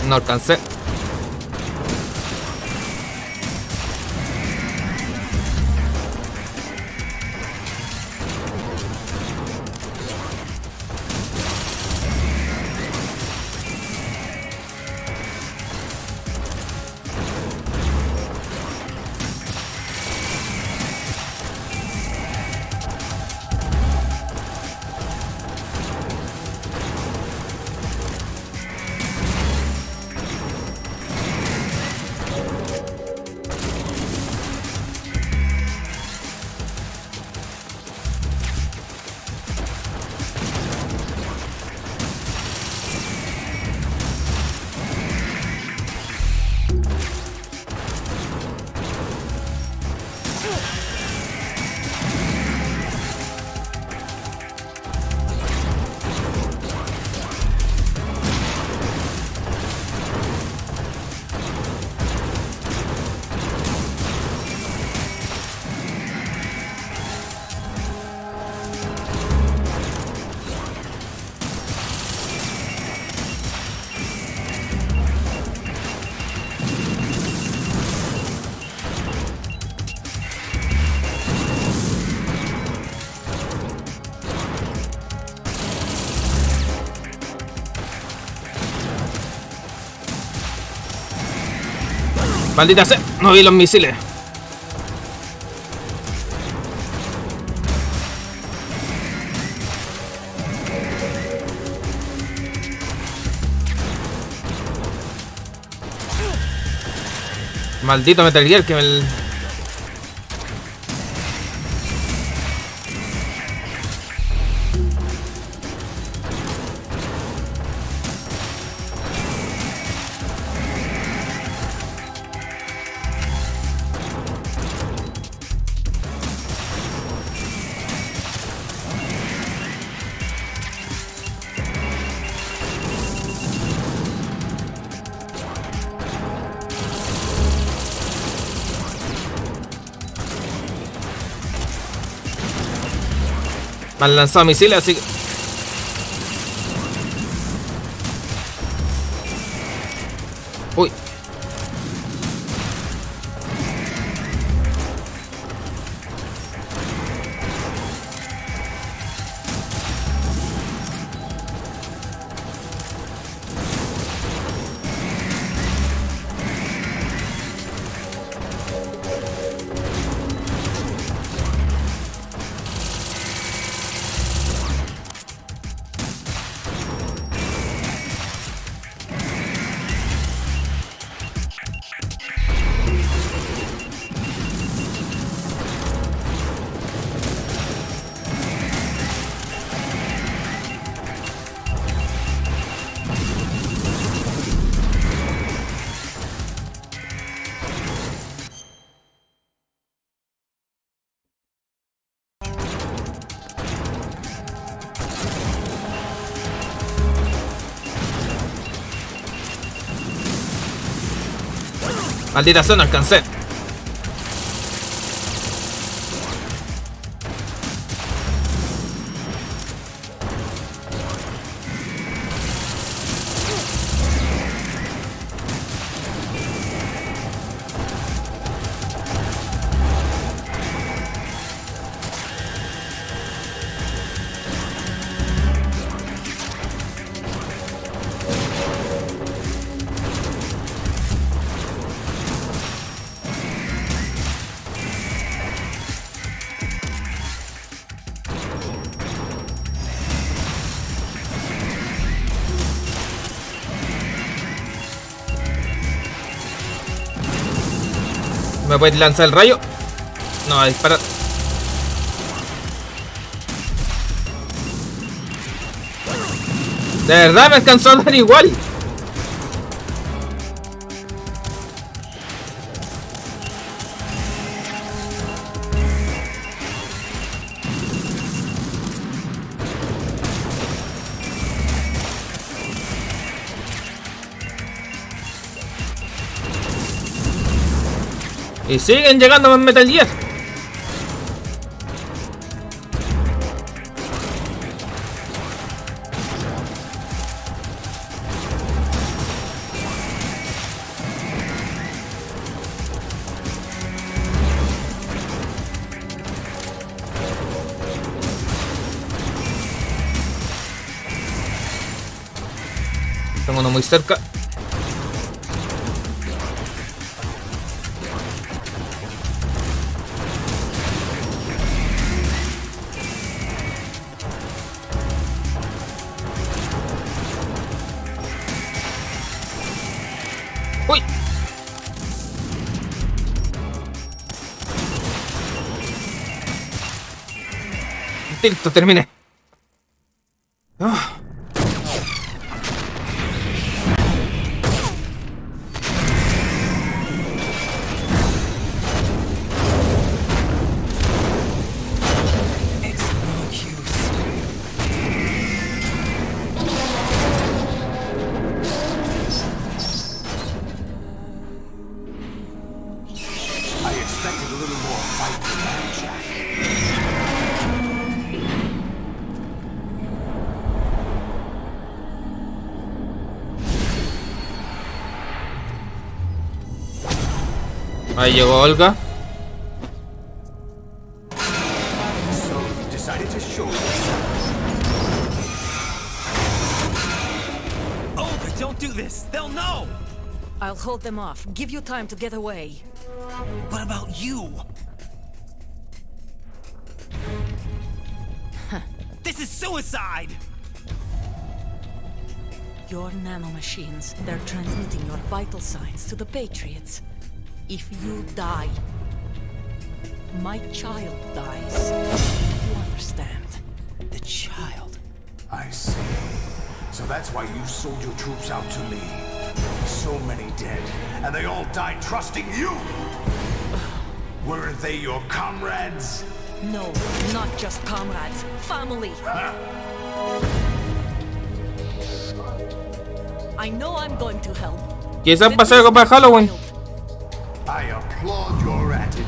No alcancé. Maldita sea, no vi los misiles. Maldito Metal Gear que me... Me han lanzado misiles, así que... Uy. Maldita sea, no alcancé. ¿Me puedes lanzar el rayo? No, a disparar. De verdad me alcanzó a dar igual. Y siguen llegando más Metal Gear. Tengo uno muy cerca. ¡Uy! Listo, terminé. Ahí llegó Olga. Oh, but don't do this. They'll know. I'll hold them off. Give you time to get away. What about you? This is suicide. Your nanomachines, they're transmitting your vital signs to the Patriots. If you die, my child dies. You understand? The child. I see. So that's why you sold your troops out to me. So many dead, and they all died trusting you! Weren't they your comrades? No, not just comrades. Family. I know I'm going to help. Quizás pase algo para Halloween. I applaud your attitude.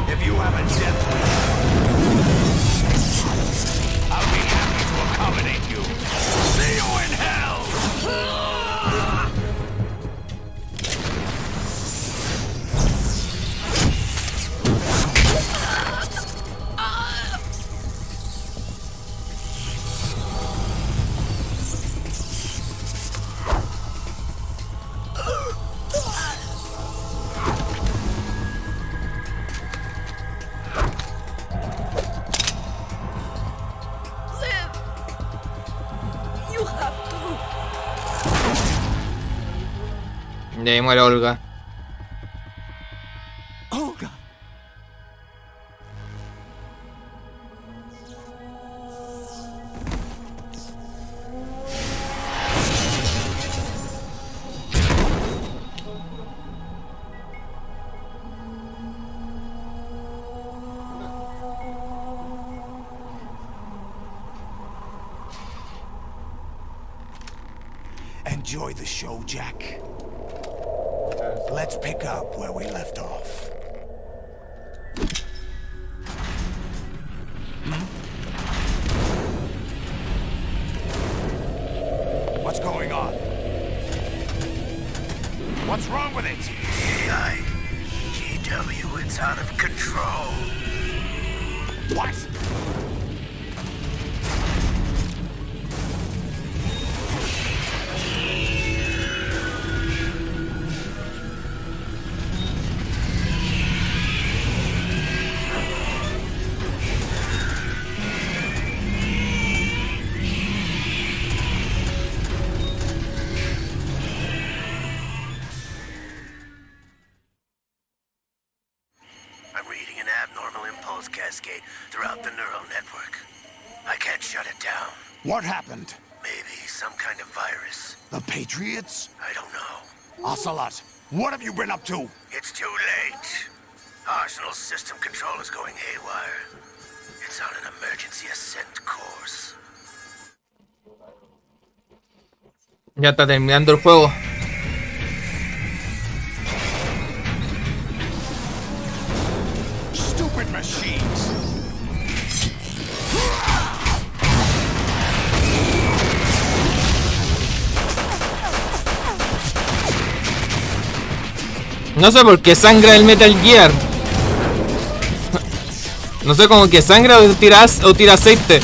If you have a death wish, I'll be happy to accommodate you. See you in hell! Y ahí muere Olga. Olga. Enjoy the show, Jack. Let's pick up where we left off. What's going on? What's wrong with it? AI, GW, it's out of control. What? I'm reading an abnormal impulse cascade throughout the neural network. I can't shut it down. What happened? Maybe some kind of virus. The Patriots? I don't know. Ocelot, what have you been up to? It's too late. Arsenal's system control is going haywire. It's on an emergency ascent course. Ya está terminando el juego. Stupid machines! No sé por qué sangra el Metal Gear. No sé, como que sangra o tira aceite.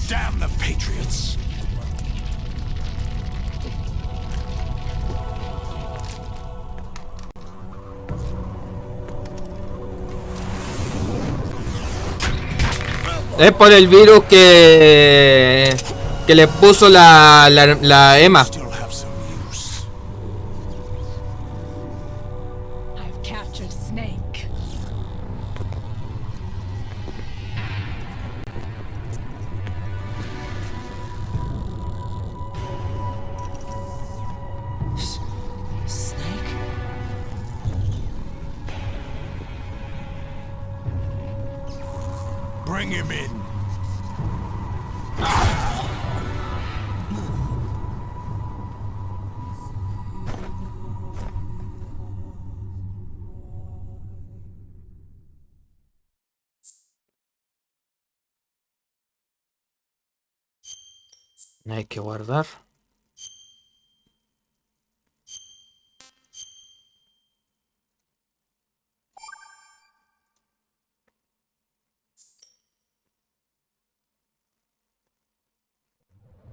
Damn the Patriots! Es por el virus que le puso la Emma. Still have some use. I've captured Snake. Snake? Bring him in. Hay que guardar.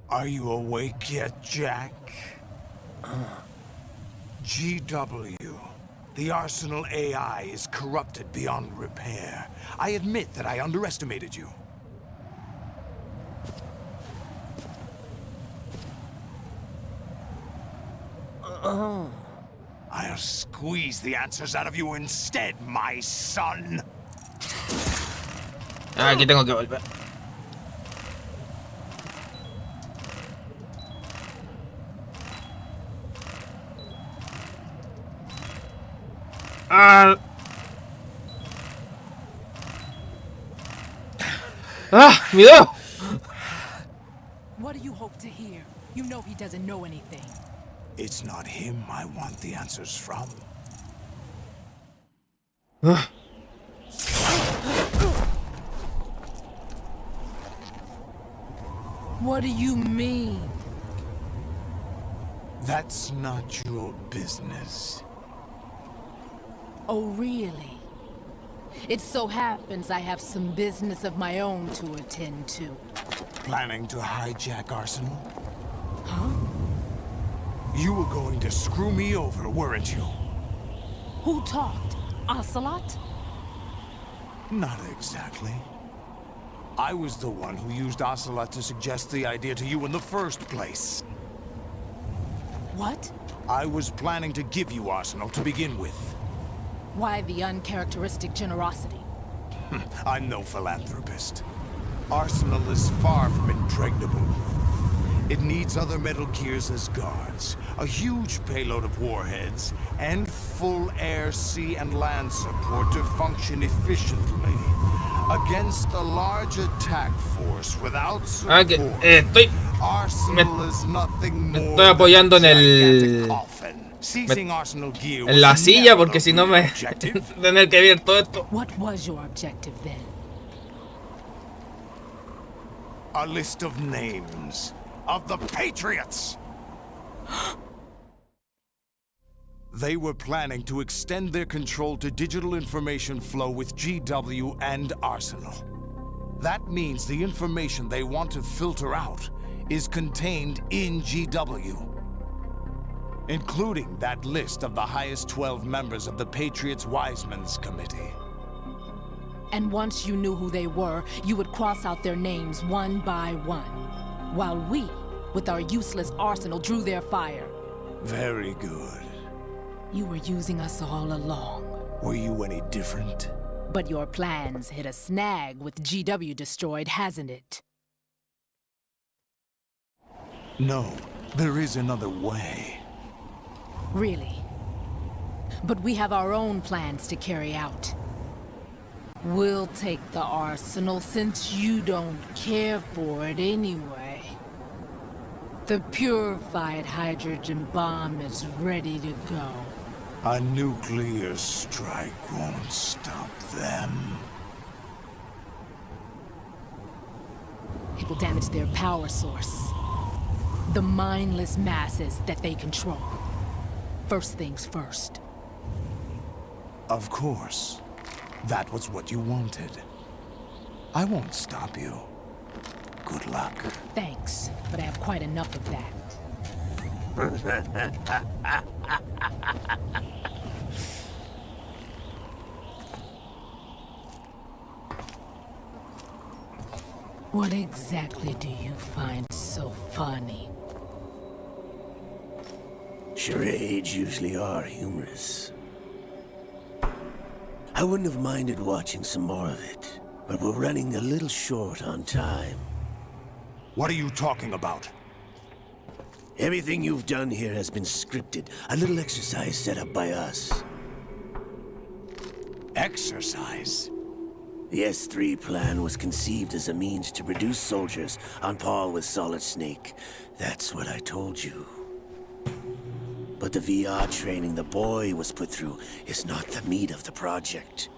Are you awake yet, Jack? GW. The Arsenal AI is corrupted beyond repair. I admit that I underestimated you. I'll squeeze the answers out of you instead, my son. Aquí tengo que volver. Mi dedo. What do you hope to hear? You know he doesn't know anything. It's not him I want the answers from. What do you mean? That's not your business. Oh, really? It so happens I have some business of my own to attend to. Planning to hijack Arsenal? Huh? You were going to screw me over, weren't you? Who talked? Ocelot? Not exactly. I was the one who used Ocelot to suggest the idea to you in the first place. What? I was planning to give you Arsenal to begin with. Why the uncharacteristic generosity? I'm no philanthropist. Arsenal is far from impregnable. It needs other Metal Gears as guards, a huge payload of warheads, and full air, sea, and land support to function efficiently. Against a large attack force without support, Arsenal is nothing more estoy apoyando en than a el... gigantic coffin. Seizing Arsenal gear en la was silla, never porque the si no real me... objective. tener que ver todo esto. What was your objective then? A list of names of the Patriots. They were planning to extend their control to digital information flow with GW and Arsenal. That means the information they want to filter out is contained in GW, including that list of the highest 12 members of the Patriots Wiseman's Committee. And once you knew who they were, you would cross out their names one by one, while we, with our useless arsenal, drew their fire. Very good. You were using us all along. Were you any different? But your plans hit a snag with GW destroyed, hasn't it? No, there is another way. Really? But we have our own plans to carry out. We'll take the arsenal since you don't care for it anyway. The purified hydrogen bomb is ready to go. A nuclear strike won't stop them. It will damage their power source. The mindless masses that they control. First things first. Of course. That was what you wanted. I won't stop you. Good luck. Thanks, but I have quite enough of that. What exactly do you find so funny? Charades usually are humorous. I wouldn't have minded watching some more of it, but we're running a little short on time. What are you talking about? Everything you've done here has been scripted. A little exercise set up by us. Exercise? The S3 plan was conceived as a means to produce soldiers on par with Solid Snake. That's what I told you. But the VR training the boy was put through is not the meat of the project.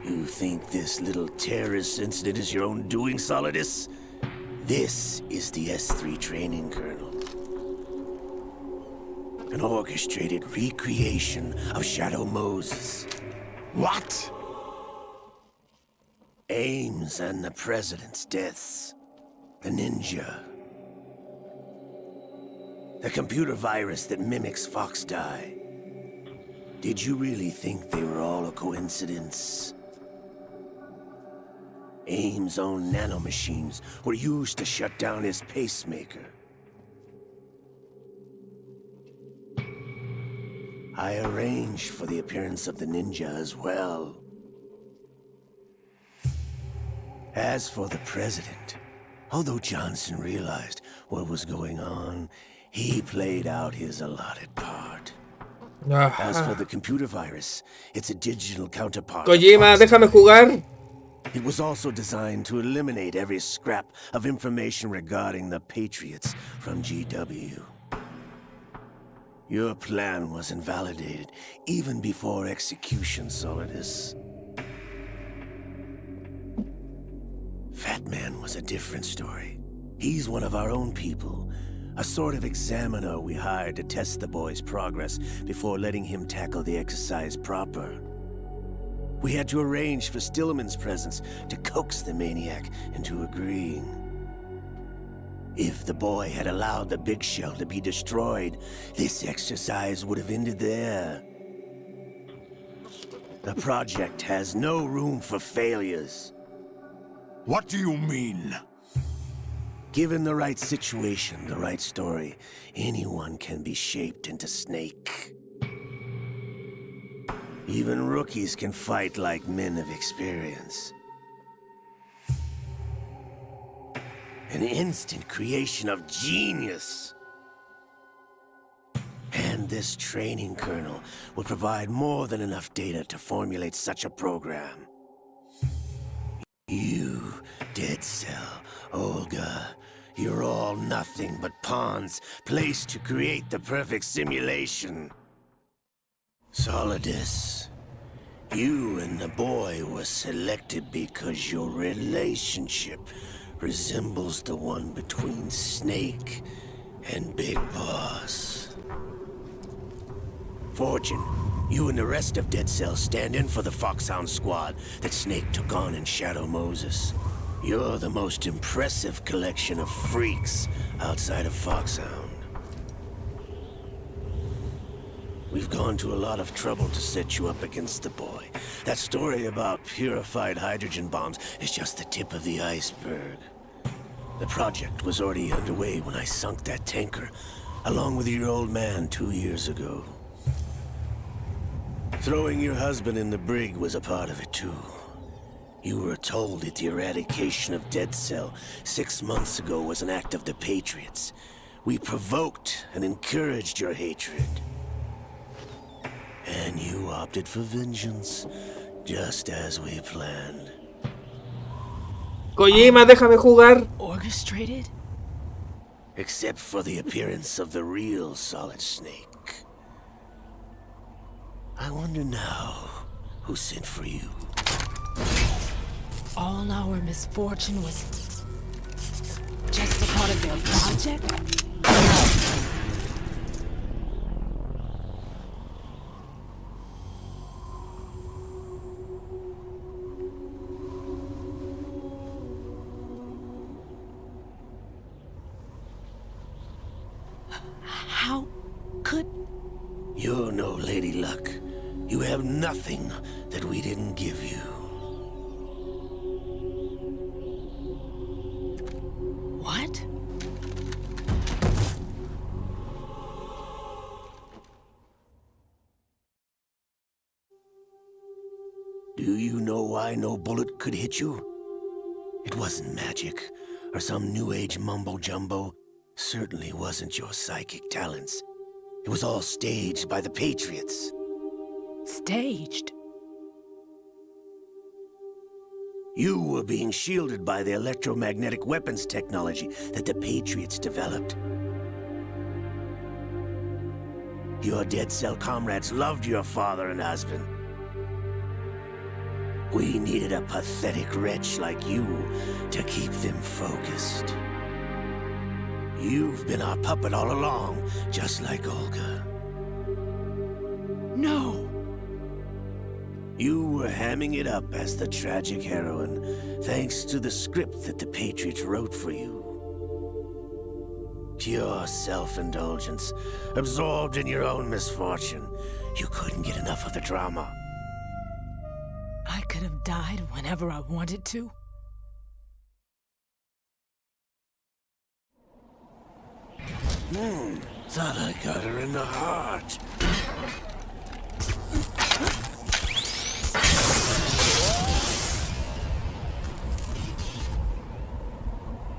You think this little terrorist incident is your own doing, Solidus? This is the S3 training kernel. An orchestrated recreation of Shadow Moses. What? Ames and the President's deaths. The ninja. The computer virus that mimics Foxdie. Did you really think they were all a coincidence? Ames' own nanomachines were used to shut down his pacemaker. I arranged for the appearance of the ninja as well. As for the President, although Johnson realized what was going on, he played out his allotted part. As for the computer virus, it's a digital counterpart. Kojima, déjame jugar. It was also designed to eliminate every scrap of information regarding the Patriots from GW. Your plan was invalidated even before execution, Solidus. Fat Man was a different story. He's one of our own people. A sort of examiner we hired to test the boy's progress before letting him tackle the exercise proper. We had to arrange for Stillman's presence to coax the maniac into agreeing. If the boy had allowed the big shell to be destroyed, this exercise would have ended there. The project has no room for failures. What do you mean? Given the right situation, the right story, anyone can be shaped into Snake. Even rookies can fight like men of experience. An instant creation of genius. And this training kernel will provide more than enough data to formulate such a program. You, Dead Cell, Olga, you're all nothing but pawns placed to create the perfect simulation. Solidus, you and the boy were selected because your relationship resembles the one between Snake and Big Boss. Fortune, you and the rest of Dead Cell stand in for the Foxhound squad that Snake took on in Shadow Moses. You're the most impressive collection of freaks outside of Foxhound. We've gone to a lot of trouble to set you up against the boy. That story about purified hydrogen bombs is just the tip of the iceberg. The project was already underway when I sunk that tanker, along with your old man 2 years ago. Throwing your husband in the brig was a part of it too. You were told that the eradication of Dead Cell 6 months ago was an act of the Patriots. We provoked and encouraged your hatred. And you opted for vengeance, just as we planned. Kojima, déjame jugar. Orchestrated? Except for the appearance of the real Solid Snake. I wonder now who sent for you. All our misfortune was just a part of their project? How could... You're no Lady Luck. You have nothing that we didn't give you. What? Do you know why no bullet could hit you? It wasn't magic, or some new age mumbo-jumbo. Certainly wasn't your psychic talents. It was all staged by the Patriots. Staged? You were being shielded by the electromagnetic weapons technology that the Patriots developed. Your Dead Cell comrades loved your father and husband. We needed a pathetic wretch like you to keep them focused. You've been our puppet all along, just like Olga. No! You were hamming it up as the tragic heroine, thanks to the script that the Patriots wrote for you. Pure self-indulgence, absorbed in your own misfortune. You couldn't get enough of the drama. I could have died whenever I wanted to. Thought I got her in the heart.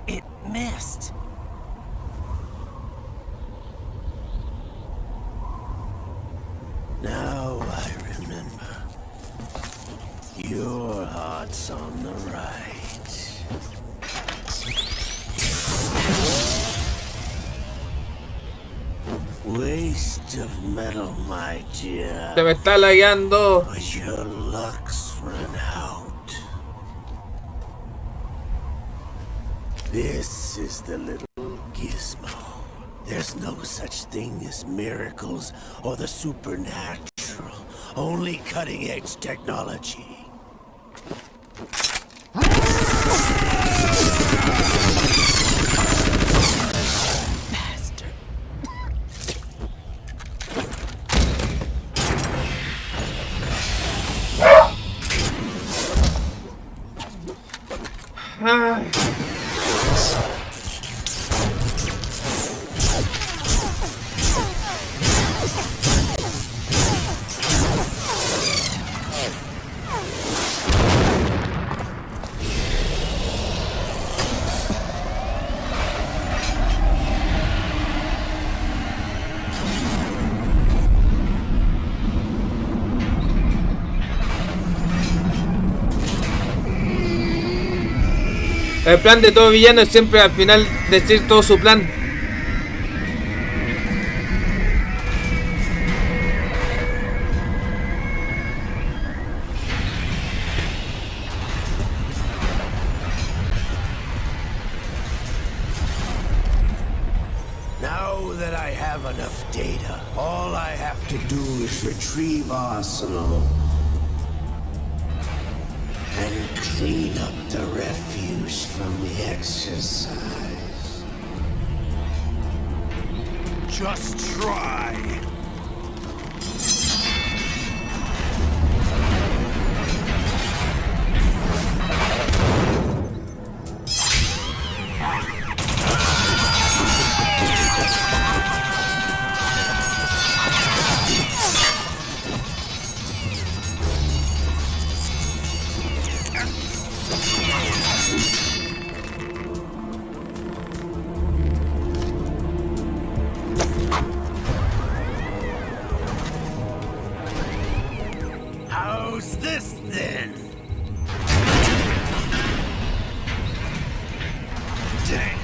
It missed. Now I remember. Your heart's on the right. Waste of metal, my dear. Se me está lagueando. But your luck's run out. This is the little gizmo. There's no such thing as miracles or the supernatural. Only cutting-edge technology. El plan de todo villano es siempre al final decir todo su plan. Now that I have enough data, all I have to do is retrieve Arsenal and clean up the refuse from the exercise. Just try. How's this then? Damn.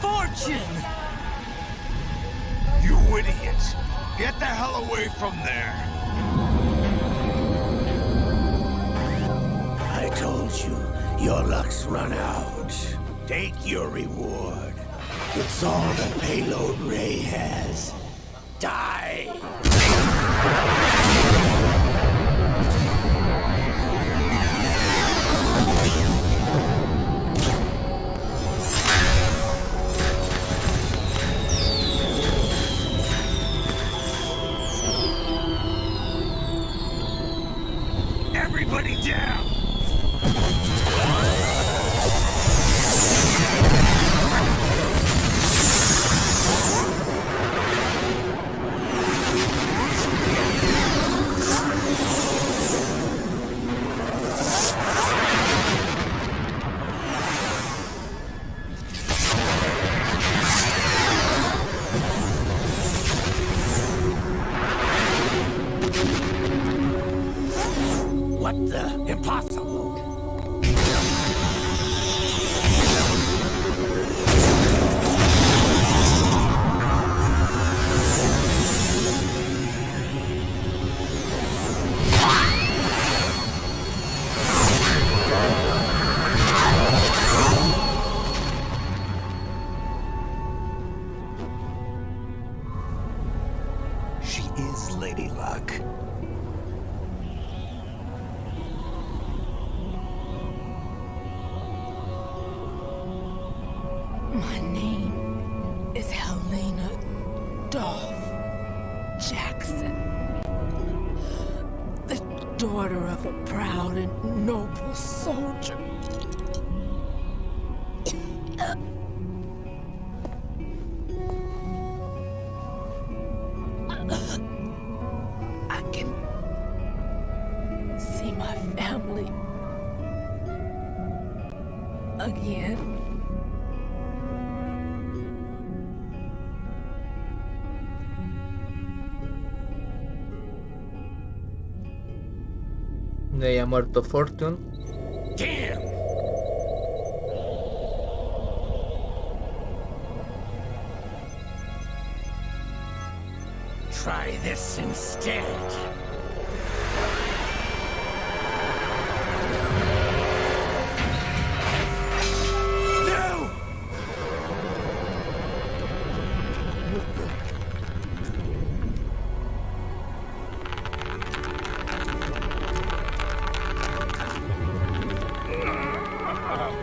Fortune! You idiots! Get the hell away from there! I told you, your luck's run out. Take your reward. It's all the payload Ray has. Die! Everybody down! What the? Impossible! She is Lady Luck. My name is Helena Dolph Jackson. The daughter of a proud and noble soldier. I can see my family again. De ahí ha muerto Fortune. Damn! Try this instead. No!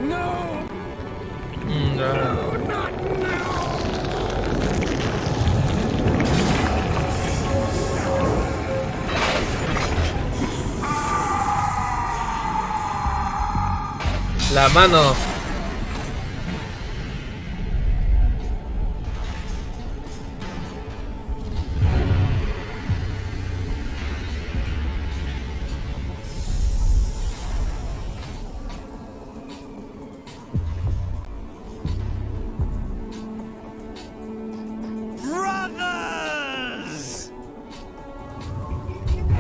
No! No. Not now! La mano.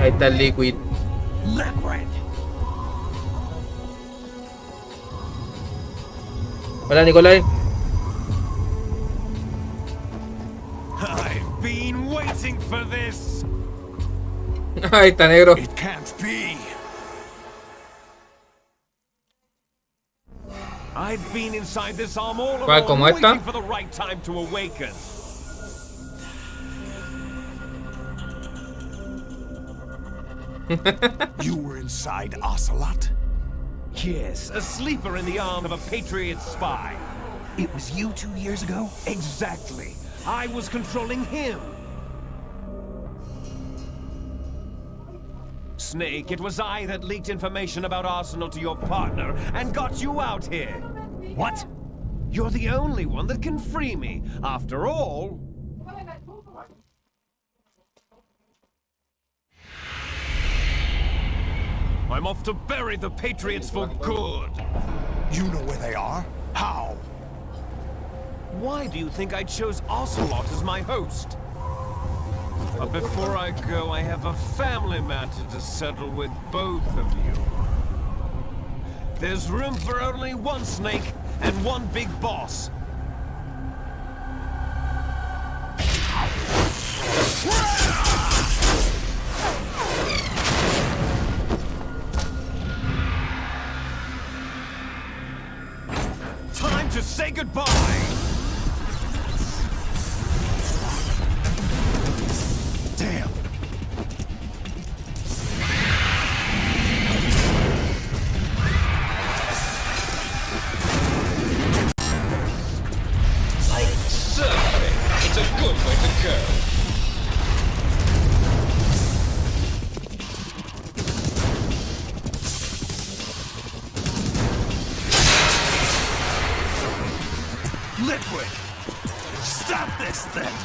Ahí está el Liquid. Hola, Nicolai. I've been waiting for this. Ahí está, negro. It can't be. I've been inside this arm all ¿Cuál, como along, esta? waiting for the right time to awaken. You were inside Ocelot? Yes, a sleeper in the arm of a Patriot spy. It was you 2 years ago? Exactly. I was controlling him. Snake, it was I that leaked information about Arsenal to your partner and got you out here. What? You're the only one that can free me. After all... I'm off to bury the Patriots for good. You know where they are? How? Why do you think I chose Ocelot as my host? But before I go, I have a family matter to settle with both of you. There's room for only one Snake and one big boss. Time to say goodbye! Damn. Certainly, it's a good way to go. Liquid! Stop this thing!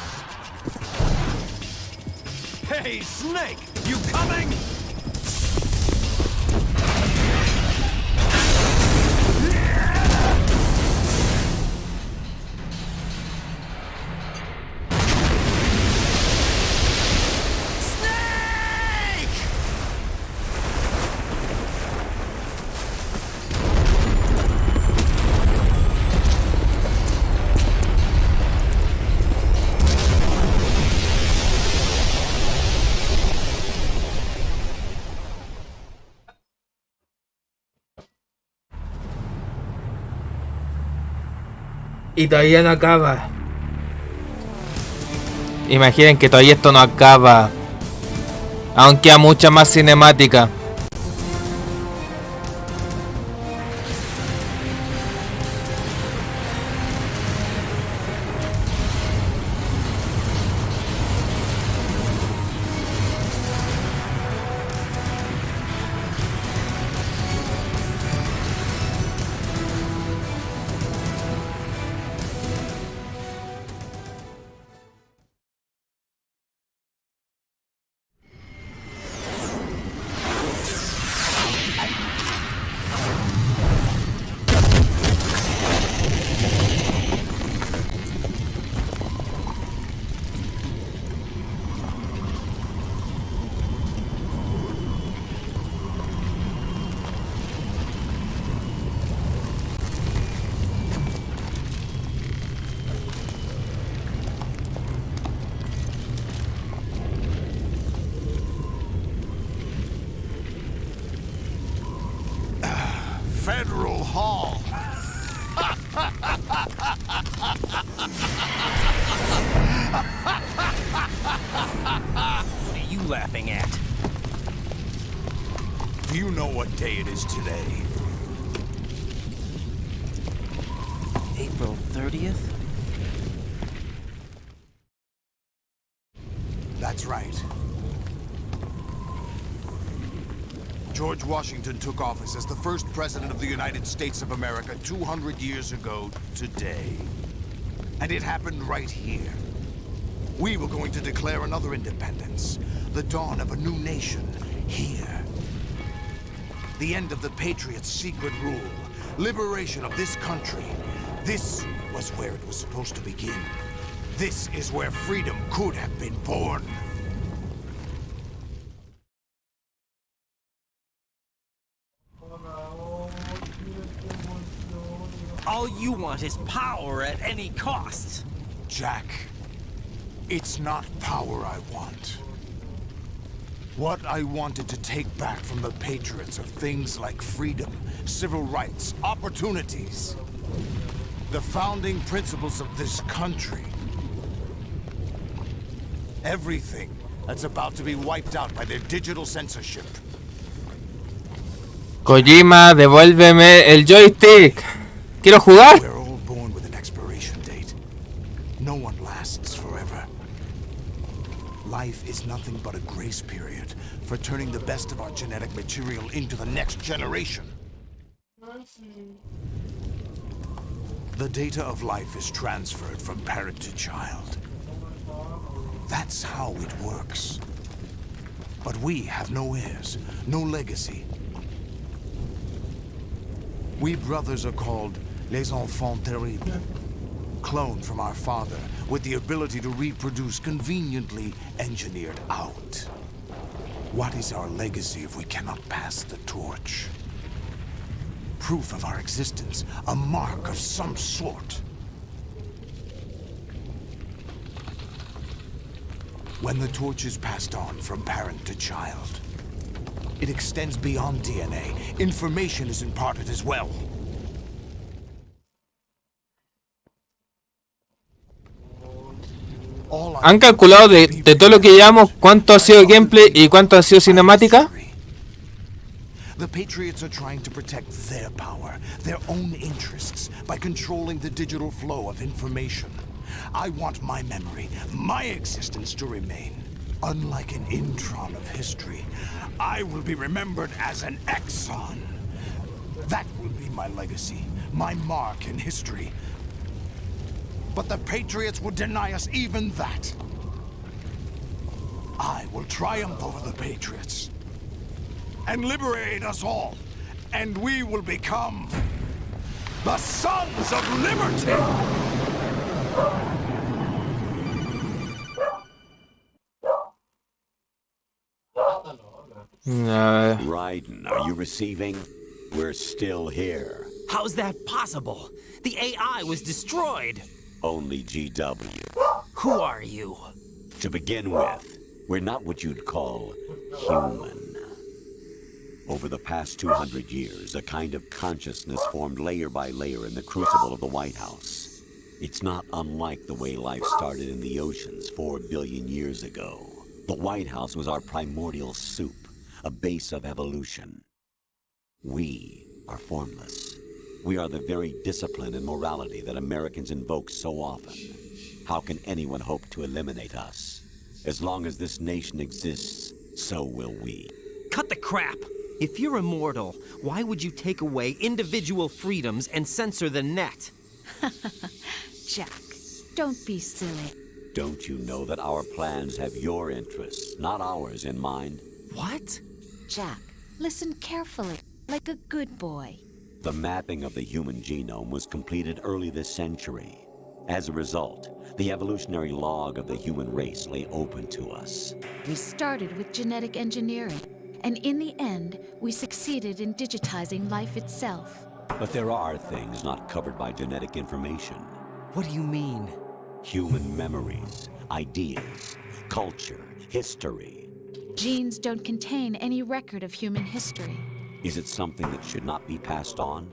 Hey, Snake! You coming? Y todavía no acaba. Imaginen que todavía esto no acaba. Aún queda mucha más cinemática. Federal Hall. What are you laughing at? Do you know what day it is today? April 30th? That's right. George Washington took office as the first president of the United States of America 200 years ago today. And it happened right here. We were going to declare another independence, the dawn of a new nation here. The end of the Patriots' secret rule, liberation of this country. This was where it was supposed to begin. This is where freedom could have been born. All you want is power at any cost. Jack, it's not power I want. What I wanted to take back from the Patriots are things like freedom, civil rights, opportunities. The founding principles of this country. Everything that's about to be wiped out by their digital censorship. Kojima, devuélveme el joystick. Quiero jugar. We're all born with an expiration date. No one lasts forever. Life is nothing but a grace period for turning the best of our genetic material into the next generation. The data of life is transferred from parent to child. That's how it works. But we have no heirs, no legacy. We brothers are called les enfants terribles. Cloned from our father, with the ability to reproduce conveniently engineered out. What is our legacy if we cannot pass the torch? Proof of our existence, a mark of some sort. When the torch is passed on from parent to child, it extends beyond DNA. Information is imparted as well. ¿Han calculado de todo lo que llevamos cuánto ha sido gameplay y cuánto ha sido cinemática? The Patriots are trying to protect their power, their own interests, by controlling the digital flow of information. I want my memory, my existence to remain. Unlike an intron of history, I will be remembered as an exon. That will be my legacy, my mark in history. But the Patriots would deny us even that. I will triumph over the Patriots and liberate us all, and we will become the Sons of Liberty! Raiden, are you receiving? We're still here. How's that possible? The AI was destroyed. Only GW. Who are you? To begin with, we're not what you'd call human. Over the past 200 years, a kind of consciousness formed layer by layer in the crucible of the White House. It's not unlike the way life started in the oceans 4 billion years ago. The White House was our primordial soup, a base of evolution. We are formless. We are the very discipline and morality that Americans invoke so often. How can anyone hope to eliminate us? As long as this nation exists, so will we. Cut the crap! If you're immortal, why would you take away individual freedoms and censor the net? Jack, don't be silly. Don't you know that our plans have your interests, not ours, in mind? What? Jack, listen carefully, like a good boy. The mapping of the human genome was completed early this century. As a result, the evolutionary log of the human race lay open to us. We started with genetic engineering, and in the end, we succeeded in digitizing life itself. But there are things not covered by genetic information. What do you mean? Human memories, ideas, culture, history. Genes don't contain any record of human history. Is it something that should not be passed on?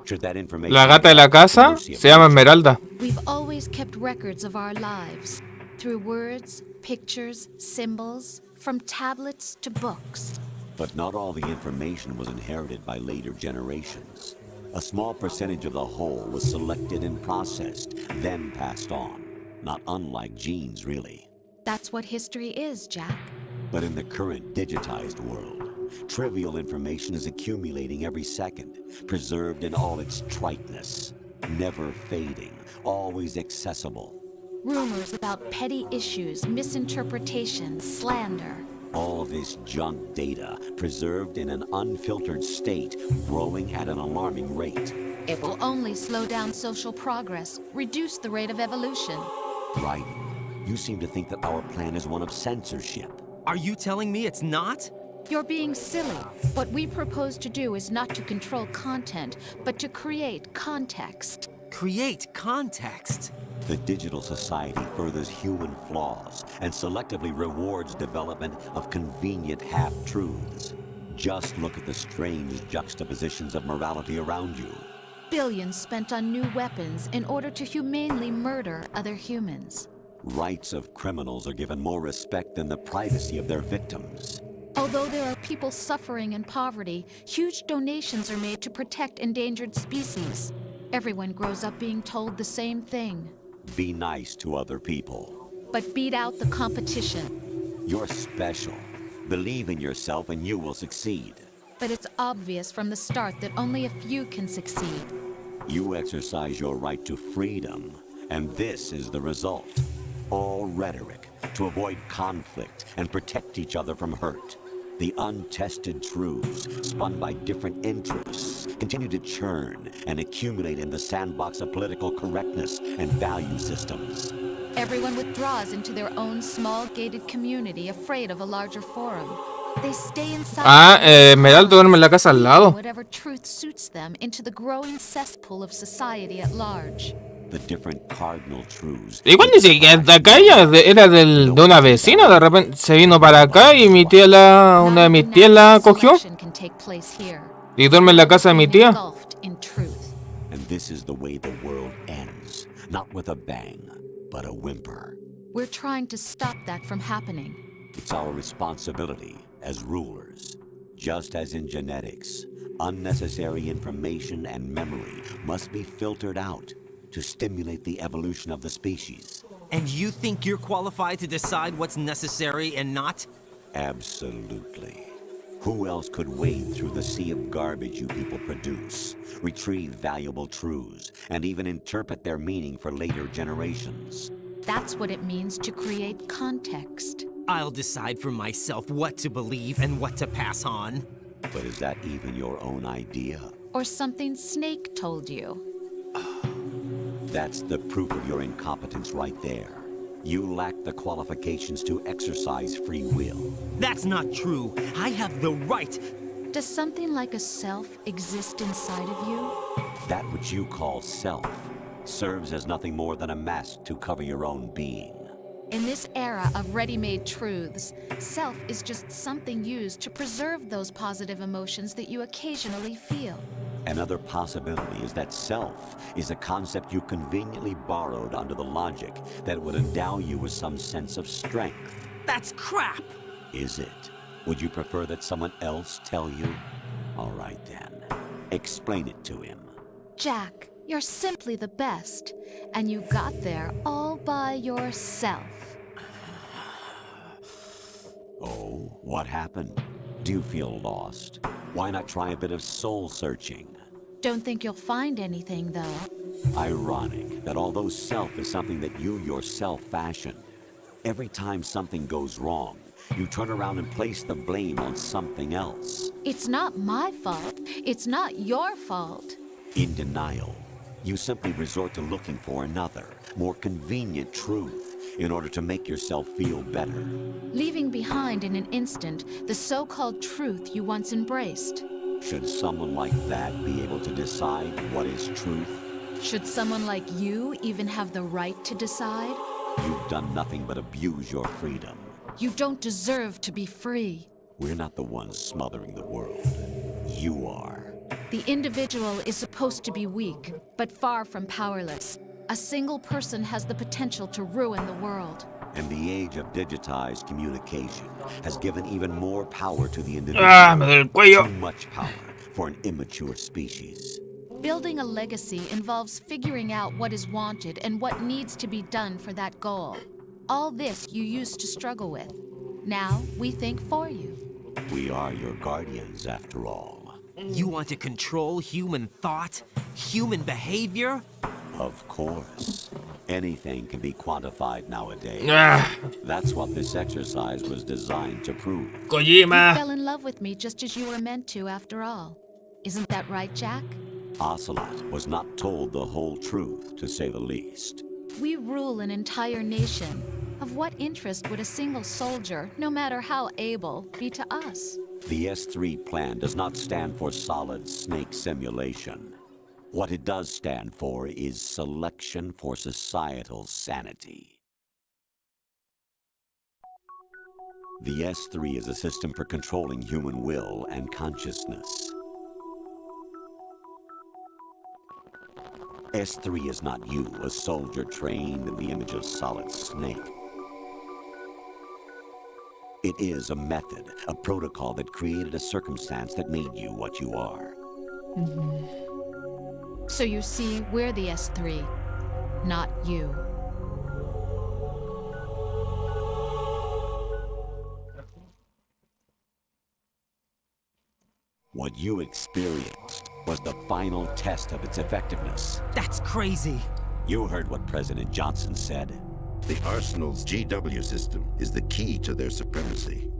Should that information... La gata de la casa se llama Esmeralda. We've always kept records of our lives, through words, pictures, symbols, from tablets to books. But not all the information was inherited by later generations. A small percentage of the whole was selected and processed, then passed on. Not unlike genes, really. That's what history is, Jack. But in the current digitized world, trivial information is accumulating every second, preserved in all its triteness, never fading, always accessible. Rumors about petty issues, misinterpretations, slander. All this junk data, preserved in an unfiltered state, growing at an alarming rate. It will only slow down social progress, reduce the rate of evolution. Right. You seem to think that our plan is one of censorship. Are you telling me it's not? You're being silly. What we propose to do is not to control content, but to create context. Create context? The digital society furthers human flaws and selectively rewards development of convenient half-truths. Just look at the strange juxtapositions of morality around you. Billions spent on new weapons in order to humanely murder other humans. Rights of criminals are given more respect than the privacy of their victims. Although there are people suffering in poverty, huge donations are made to protect endangered species. Everyone grows up being told the same thing. Be nice to other people. But beat out the competition. You're special. Believe in yourself and you will succeed. But it's obvious from the start that only a few can succeed. You exercise your right to freedom, and this is the result. All rhetoric to avoid conflict and protect each other from hurt. The untested truths, spun by different interests, continue to churn and accumulate in the sandbox of political correctness and value systems. Everyone withdraws into their own small gated community, afraid of a larger forum. They stay inside. Esmeralda duerme en la casa al lado. Whatever truth suits them into the growing cesspool of society at large. The different cardinal truths. Igual ni siquiera de acá, ella era de una vecina, de repente se vino para acá y mi tía una de mis tías la cogió y duerme en la casa de mi tía. And this is the way the world ends, not with a bang, but a whimper. We're trying to stop that from happening. It's our responsibility as rulers. Just as in genetics, unnecessary information and memory must be filtered out to stimulate the evolution of the species. And you think you're qualified to decide what's necessary and not? Absolutely. Who else could wade through the sea of garbage you people produce, retrieve valuable truths, and even interpret their meaning for later generations? That's what it means to create context. I'll decide for myself what to believe and what to pass on. But is that even your own idea? Or something Snake told you? That's the proof of your incompetence right there. You lack the qualifications to exercise free will. That's not true. I have the right. Does something like a self exist inside of you? That which you call self serves as nothing more than a mask to cover your own being. In this era of ready-made truths, self is just something used to preserve those positive emotions that you occasionally feel. Another possibility is that self is a concept you conveniently borrowed under the logic that would endow you with some sense of strength. That's crap! Is it? Would you prefer that someone else tell you? All right then. Explain it to him. Jack, you're simply the best, and you got there all by yourself. Oh, what happened? Do you feel lost? Why not try a bit of soul searching? Don't think you'll find anything, though. Ironic that although self is something that you yourself fashioned, every time something goes wrong, you turn around and place the blame on something else. It's not my fault. It's not your fault. In denial, you simply resort to looking for another, more convenient truth in order to make yourself feel better. Leaving behind in an instant the so-called truth you once embraced. Should someone like that be able to decide what is truth? Should someone like you even have the right to decide? You've done nothing but abuse your freedom. You don't deserve to be free. We're not the ones smothering the world. You are. The individual is supposed to be weak, but far from powerless. A single person has the potential to ruin the world. And the age of digitized communication has given even more power to the individual. Too much power for an immature species. Building a legacy involves figuring out what is wanted and what needs to be done for that goal. All this you used to struggle with. Now we think for you. We are your guardians, after all. You want to control human thought? Human behavior? Of course. Anything can be quantified nowadays. That's what this exercise was designed to prove. Kojima! You fell in love with me just as you were meant to, after all. Isn't that right, Jack? Ocelot was not told the whole truth, to say the least. We rule an entire nation. Of what interest would a single soldier, no matter how able, be to us? The S3 plan does not stand for solid snake simulation. What it does stand for is selection for societal sanity. The S3 is a system for controlling human will and consciousness. S3 is not you, a soldier trained in the image of Solid Snake. It is a method, a protocol that created a circumstance that made you what you are. So you see, we're the S3, not you. What you experienced was the final test of its effectiveness. That's crazy. You heard what President Johnson said. The Arsenal's GW system is the key to their supremacy.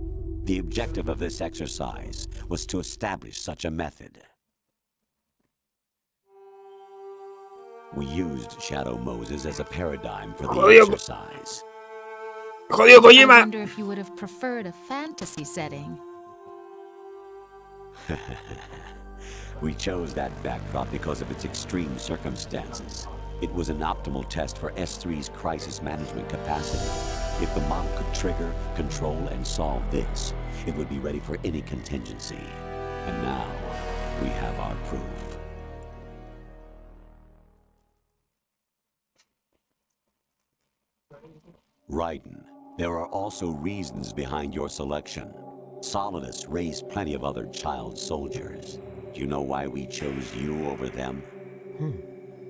The objective of this exercise was to establish such a method. We used Shadow Moses as a paradigm for the exercise. Jodido I Kojima. wonder if you would have preferred a fantasy setting. We chose that backdrop because of its extreme circumstances. It was an optimal test for S3's crisis management capacity. If the model could trigger, control, and solve this, it would be ready for any contingency. And now, we have our proof. Raiden, there are also reasons behind your selection. Solidus raised plenty of other child soldiers. Do you know why we chose you over them?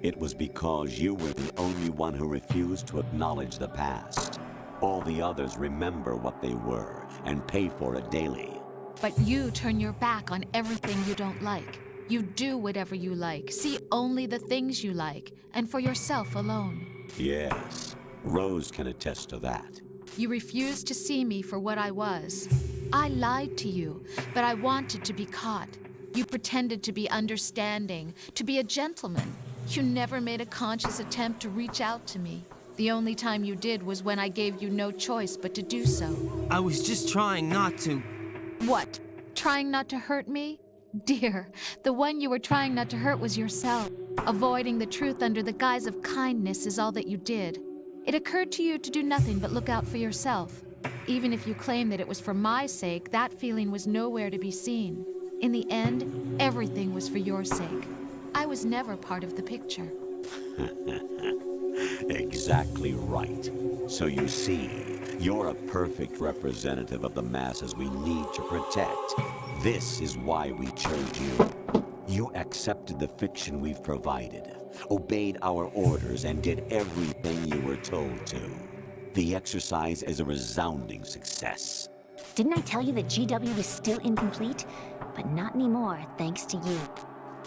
It was because you were the only one who refused to acknowledge the past. All the others remember what they were and pay for it daily. But you turn your back on everything you don't like. You do whatever you like, see only the things you like, and for yourself alone. Yes, Rose can attest to that. You refused to see me for what I was. I lied to you, but I wanted to be caught. You pretended to be understanding, to be a gentleman. You never made a conscious attempt to reach out to me. The only time you did was when I gave you no choice but to do so. I was just trying not to. What? Trying not to hurt me? Dear, the one you were trying not to hurt was yourself. Avoiding the truth under the guise of kindness is all that you did. It occurred to you to do nothing but look out for yourself. Even if you claim that it was for my sake, that feeling was nowhere to be seen. In the end, everything was for your sake. I was never part of the picture. Exactly right. So you see, you're a perfect representative of the masses we need to protect. This is why we chose you. You accepted the fiction we've provided, obeyed our orders, and did everything you were told to. The exercise is a resounding success. Didn't I tell you that GW is still incomplete? But not anymore, thanks to you.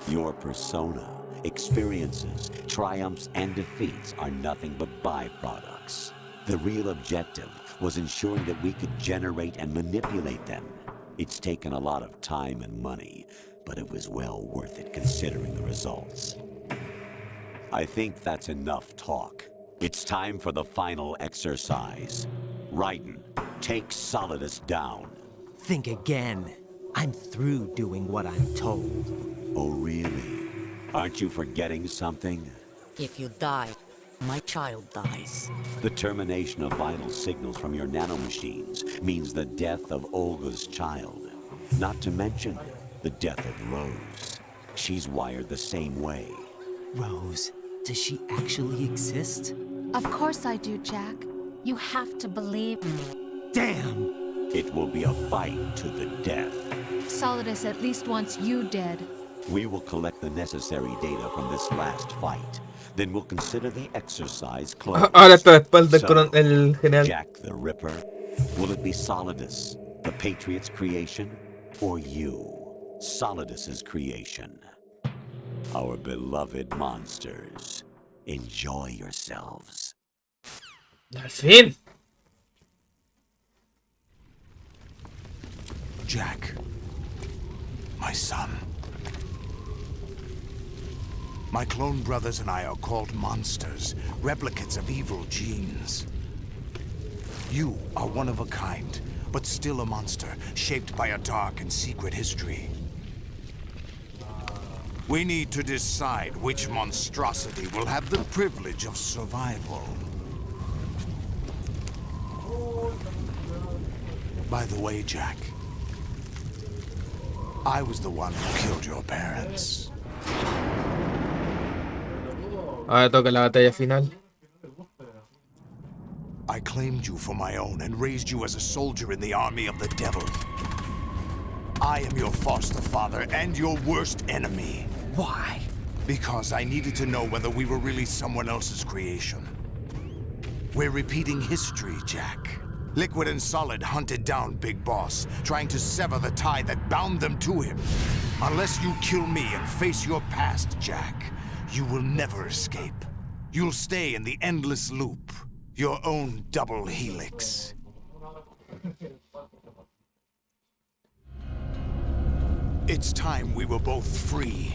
Your persona, experiences, triumphs, and defeats are nothing but byproducts. The real objective was ensuring that we could generate and manipulate them. It's taken a lot of time and money, but it was well worth it considering the results. I think that's enough talk. It's time for the final exercise. Raiden, take Solidus down. Think again. I'm through doing what I'm told. Oh, really? Aren't you forgetting something? If you die, my child dies. The termination of vital signals from your nanomachines means the death of Olga's child. Not to mention the death of Rose. She's wired the same way. Rose, does she actually exist? Of course I do, Jack. You have to believe me. Damn! It will be a fight to the death. Solidus at least wants you dead. We will collect the necessary data from this last fight. Then we'll consider the exercise closed. Ahora está la espalda el general. Jack the Ripper, will it be Solidus, the Patriot's creation, or you, Solidus's creation? Our beloved monsters, enjoy yourselves. Al fin. Jack, my son. My clone brothers and I are called monsters, replicates of evil genes. You are one of a kind, but still a monster, shaped by a dark and secret history. We need to decide which monstrosity will have the privilege of survival. By the way, Jack, I was the one who killed your parents. Ahora toca la batalla final. I claimed you for my own and raised you as a soldier in the army of the devil. I am your foster father and your worst enemy. Why? Because I needed to know whether we were really someone else's creation. We're repeating history, Jack. Liquid and Solid hunted down Big Boss, trying to sever the tie that bound them to him. Unless you kill me and face your past, Jack, you will never escape. You'll stay in the endless loop, your own double helix. It's time we were both free.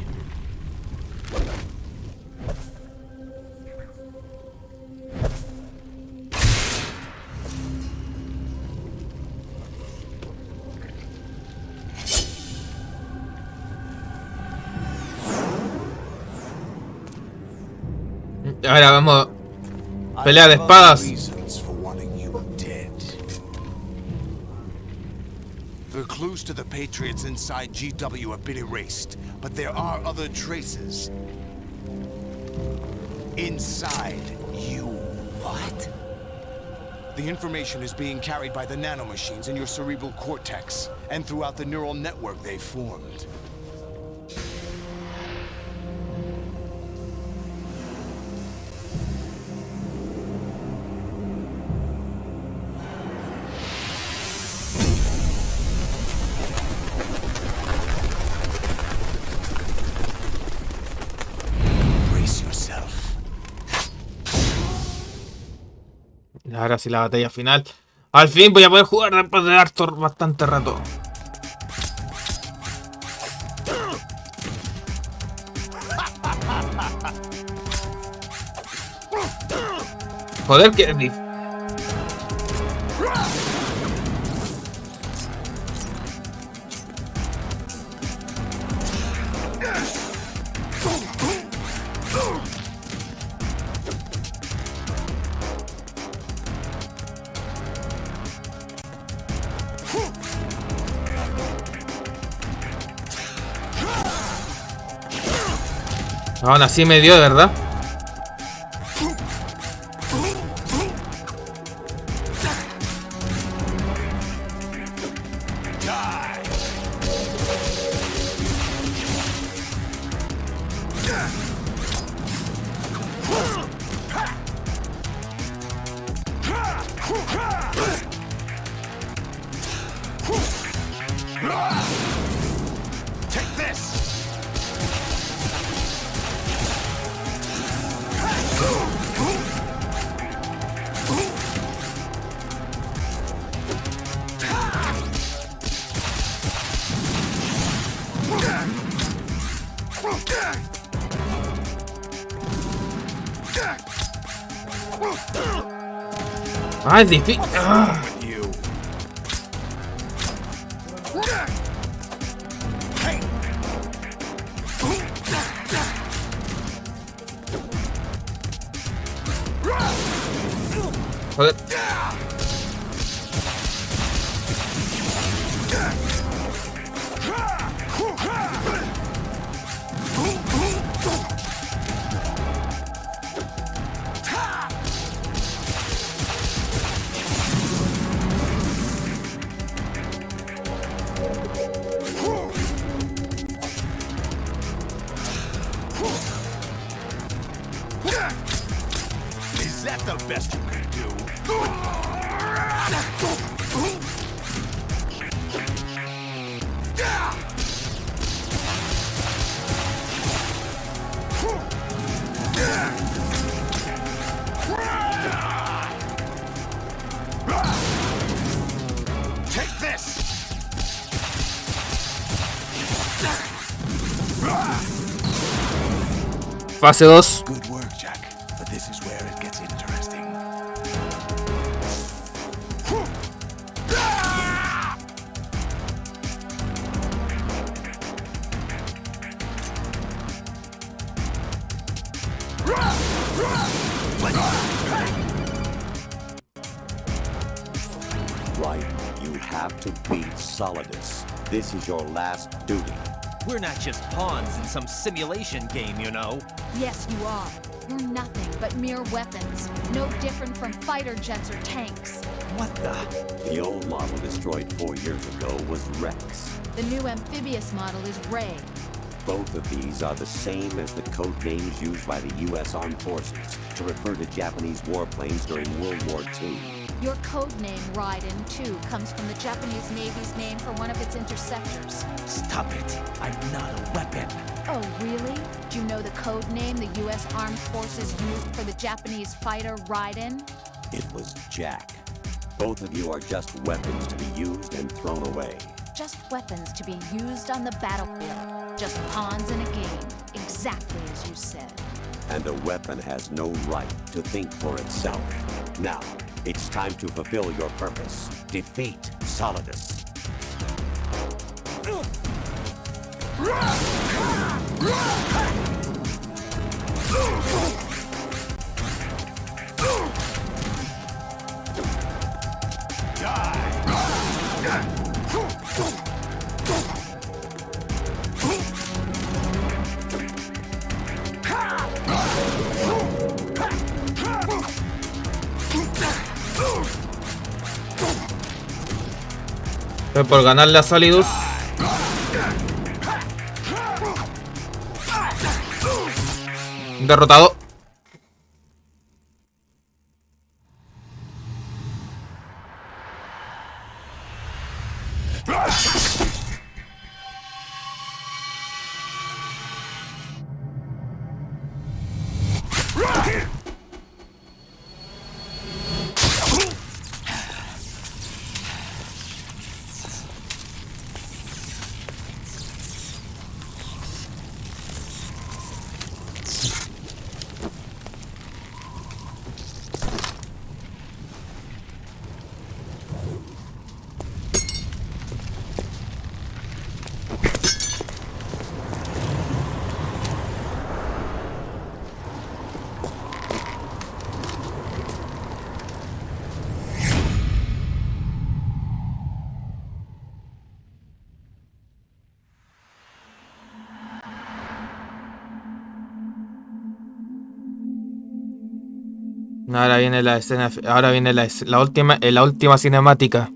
Ahora vamos. Pelea de espadas. The clues to the Patriots inside GW have been erased, but there are other traces. Inside you. What? The information is being carried by the nanomachines in your cerebral cortex, and throughout the neural network they formed. Ahora sí la batalla final. Al fin voy a poder jugar después de harto bastante rato. Joder, que... Aún así me dio, de verdad. Ah, es difícil. Ah. Joder. Is that the best you can do? Take this! Fase 2. Good work, Jack. But this is where it gets interesting. Right, you have to beat Solidus. This is your last duty. We're not just pawns in some simulation game, you know. Yes, you are. You're nothing but mere weapons. No different from fighter jets or tanks. What the? The old model destroyed 4 years ago was Rex. The new amphibious model is Ray. Both of these are the same as the code names used by the U.S. Armed Forces to refer to Japanese warplanes during World War II. Your code name, Raiden, too, comes from the Japanese Navy's name for one of its interceptors. Stop it. I'm not a weapon. Oh, really? Do you know the code name the U.S. Armed Forces used for the Japanese fighter Raiden? It was Jack. Both of you are just weapons to be used and thrown away. Just weapons to be used on the battlefield. Just pawns in a game. Exactly as you said. And a weapon has no right to think for itself. Now, it's time to fulfill your purpose. Defeat Solidus. Fue por ganarle a Solidus. Derrotado. Ahora viene la escena, ahora viene la última cinemática.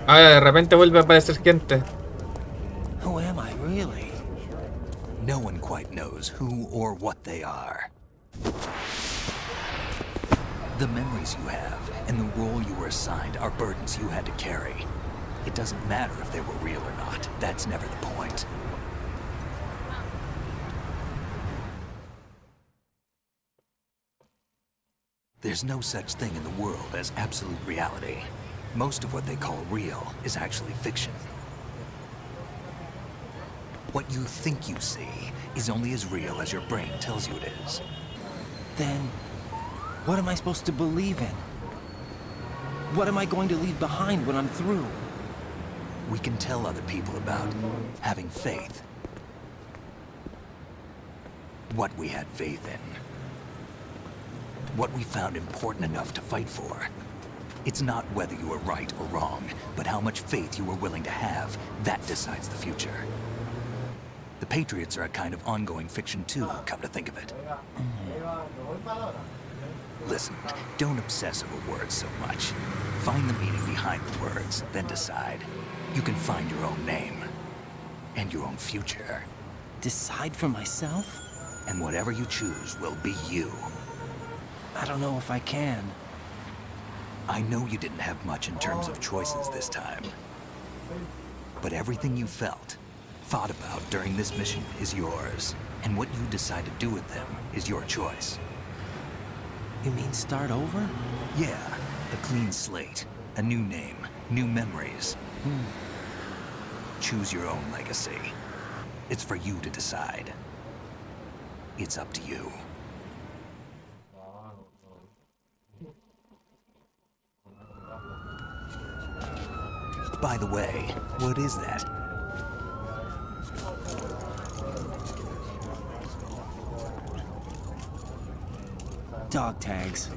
Ahora de repente vuelve a aparecer gente. Who am I really? No one quite knows who or what they are. The memories you have and the role you were assigned are burdens you had to carry. It doesn't matter if they were real or not. That's never the point. There's no such thing in the world as absolute reality. Most of what they call real is actually fiction. What you think you see is only as real as your brain tells you it is. Then, what am I supposed to believe in? What am I going to leave behind when I'm through? We can tell other people about having faith. What we had faith in. What we found important enough to fight for. It's not whether you were right or wrong, but how much faith you were willing to have. That decides the future. The Patriots are a kind of ongoing fiction too, come to think of it. Listen, don't obsess over words so much. Find the meaning behind the words, then decide. You can find your own name. And your own future. Decide for myself? And whatever you choose will be you. I don't know if I can. I know you didn't have much in terms of choices this time. But everything you felt, thought about during this mission is yours. And what you decide to do with them is your choice. You mean start over? Yeah, a clean slate, a new name, new memories. Choose your own legacy. It's for you to decide. It's up to you. By the way, what is that? Dog tags.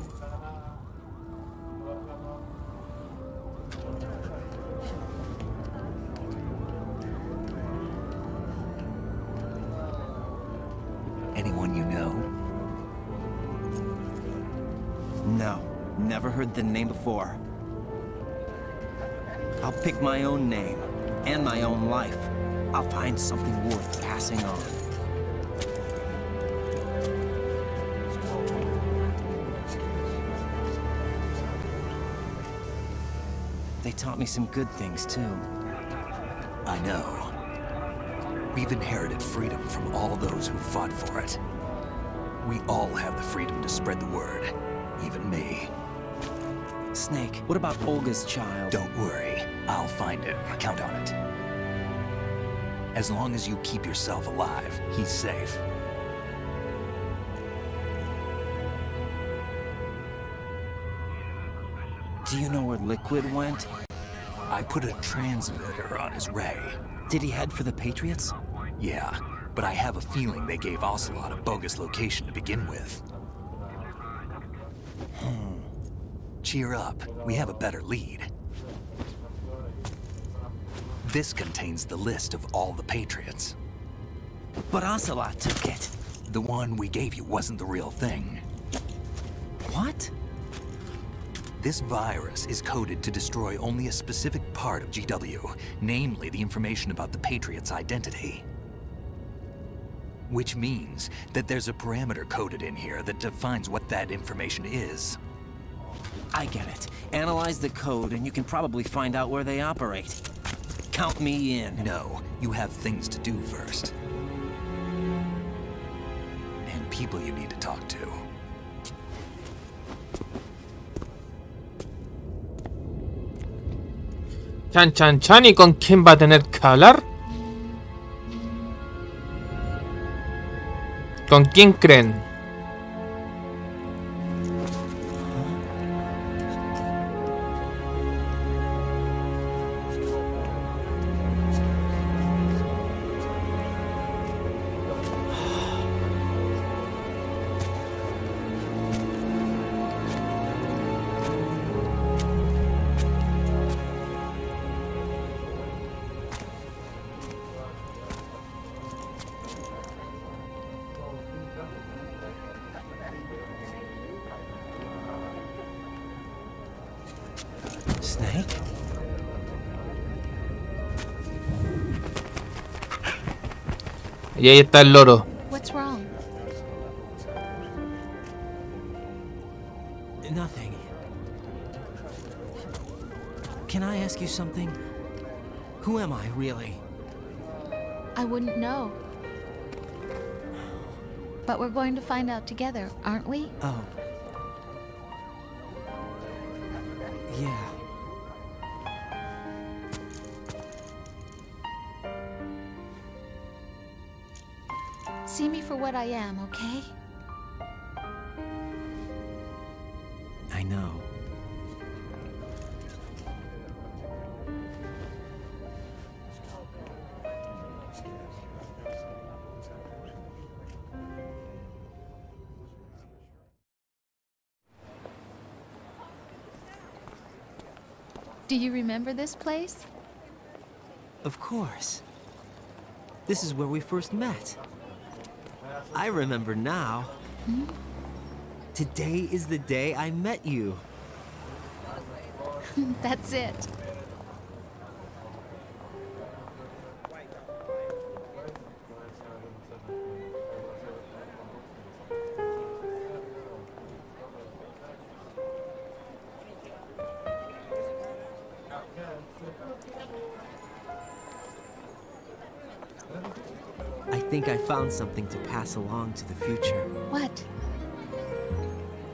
Anyone you know? No, never heard the name before. I'll pick my own name, and my own life. I'll find something worth passing on. They taught me some good things, too. I know. We've inherited freedom from all those who fought for it. We all have the freedom to spread the word, even me. Snake, what about Olga's child? Don't worry, I'll find him. Count on it. As long as you keep yourself alive, he's safe. Do you know where Liquid went? I put a transmitter on his ray. Did he head for the Patriots? Yeah, but I have a feeling they gave Ocelot a bogus location to begin with. Cheer up, we have a better lead. This contains the list of all the Patriots. But Ocelot took it. The one we gave you wasn't the real thing. What? This virus is coded to destroy only a specific part of GW, namely the information about the Patriot's identity. Which means that there's a parameter coded in here that defines what that information is. I get it. Analyze the code and you can probably find out where they operate. Count me in. No, you have things to do first. And people you need to talk to. Chan chan chan, ¿y con quién va a tener que hablar? ¿Con quién creen? Snake? Y ahí está el loro. What's wrong? Nothing. Can I ask you something? Who am I, really? I wouldn't know. But we're going to find out together, aren't we? Oh. Yeah. See me for what I am, okay? I know. Do you remember this place? Of course. This is where we first met. I remember now. Hmm? Today is the day I met you. That's it. I think I found something to pass along to the future. What?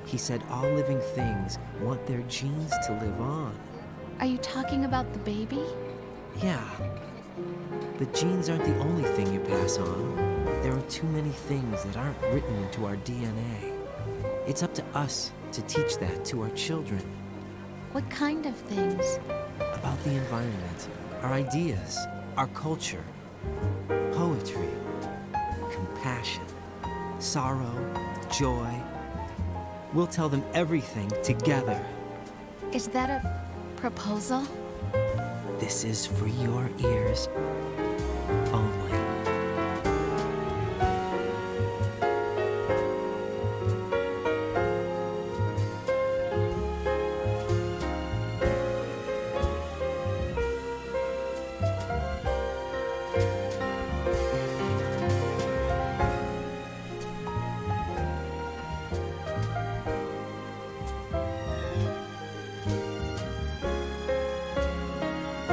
He said all living things want their genes to live on. Are you talking about the baby? Yeah. But genes aren't the only thing you pass on. There are too many things that aren't written into our DNA. It's up to us to teach that to our children. What kind of things? About the environment, our ideas, our culture, poetry, compassion, sorrow, joy. We'll tell them everything together. Is that a proposal? This is for your ears only.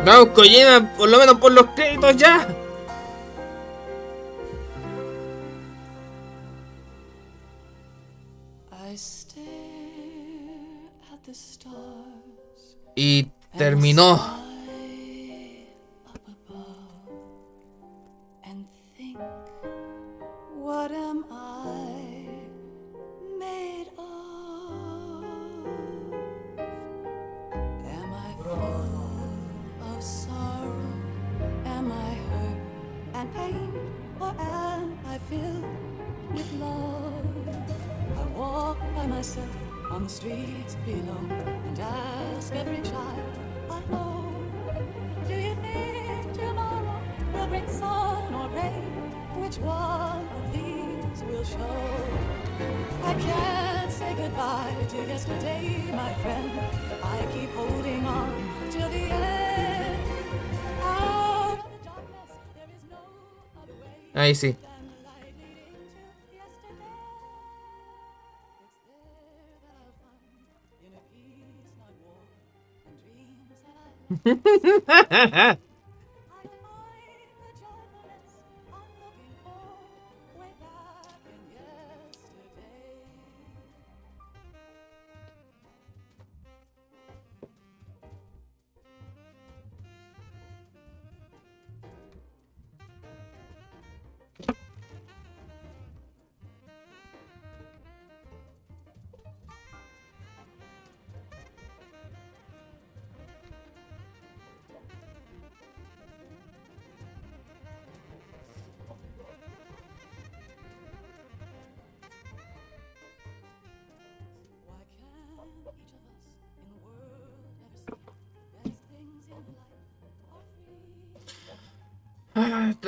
Vamos, Kojima, por lo menos por los créditos ya. Y terminó. On the streets below, and ask every child I know, do you think tomorrow will bring sun or rain? Which one of these will show? I can't say goodbye to yesterday, my friend. I keep holding on till the end. Out of the darkness, there is no other way. Ahí sí.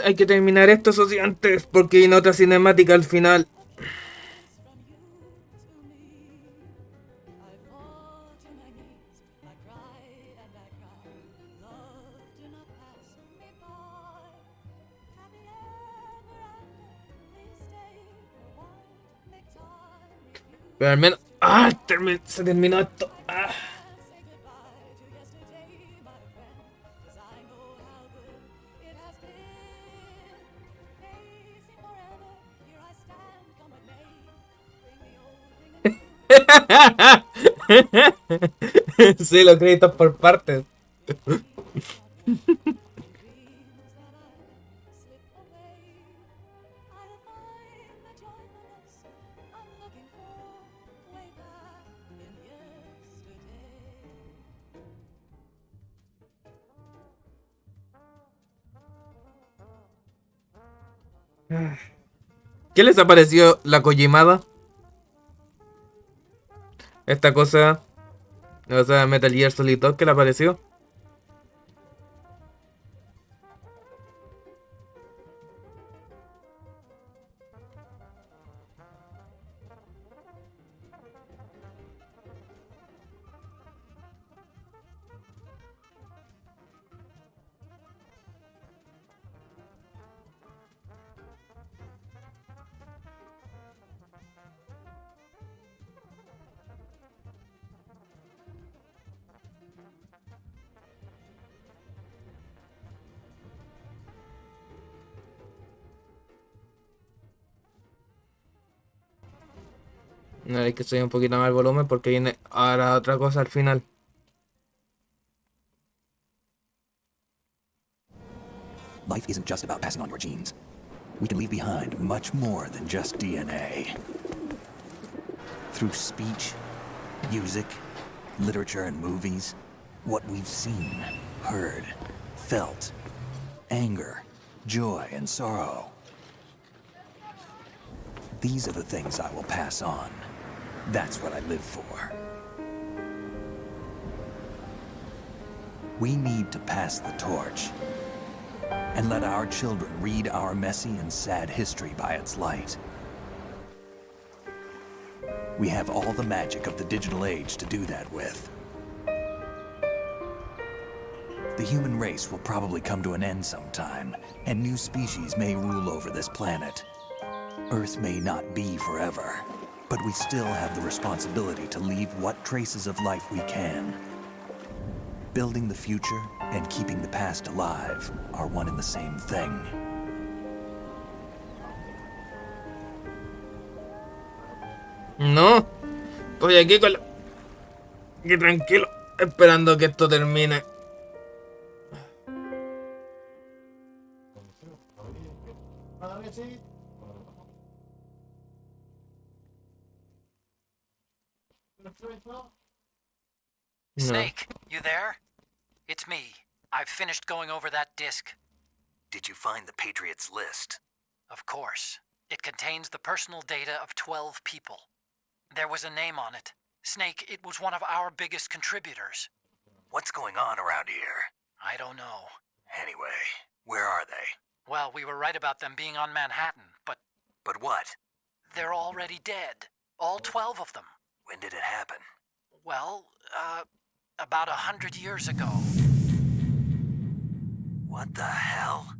Hay que terminar esto, eso sí, antes, porque hay otra cinemática al final. Pero al menos... ¡Ah! Se terminó esto. ¡Ah! Sí, los créditos por partes. ¿Qué les ha parecido la Kojimada? Esta cosa, o sea, Metal Gear Solid 2, ¿qué le ha parecido? No, es que soy un poquito más el volumen porque viene ahora otra cosa al final. Life isn't just about passing on your genes. We can leave behind much more than just DNA. Through speech, music, literature, and movies, what we've seen, heard, felt, anger, joy, and sorrow. These are the things I will pass on. That's what I live for. We need to pass the torch and let our children read our messy and sad history by its light. We have all the magic of the digital age to do that with. The human race will probably come to an end sometime, and new species may rule over this planet. Earth may not be forever, but we still have the responsibility to leave what traces of life we can. Building the future and keeping the past alive are one and the same thing. No, estoy aquí con la... Aquí tranquilo, esperando que esto termine. Snake, you there? It's me. I've finished going over that disk. Did you find the Patriots list? Of course. It contains the personal data of 12 people. There was a name on it. Snake, it was one of our biggest contributors. What's going on around here? I don't know. Anyway, where are they? Well, we were right about them being on Manhattan, but... But what? They're already dead. All 12 of them. When did it happen? Well, about 100 years ago. What the hell?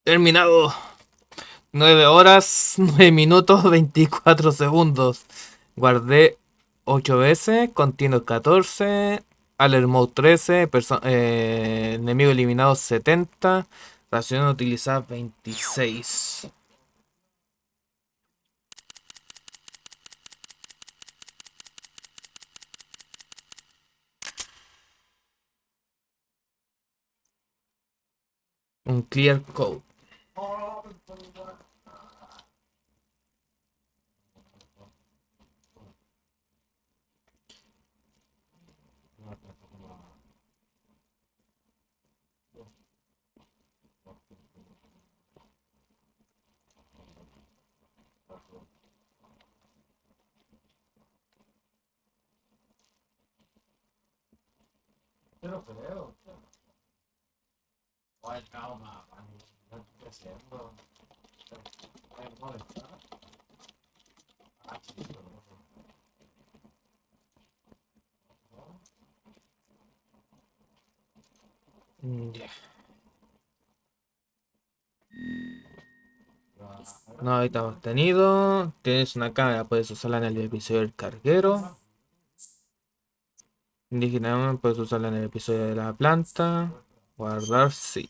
Terminado. 9 horas, 9 minutos, 24 segundos. Guardé 8 veces, continuo 14, alert mode 13, enemigo eliminado 70, ración utilizada 26. Un clear code. No, ahorita obtenido. Tienes una cámara, puedes usarla en el episodio del carguero. Digitalmente puedes usarla en el episodio de la planta. Guardar, sí.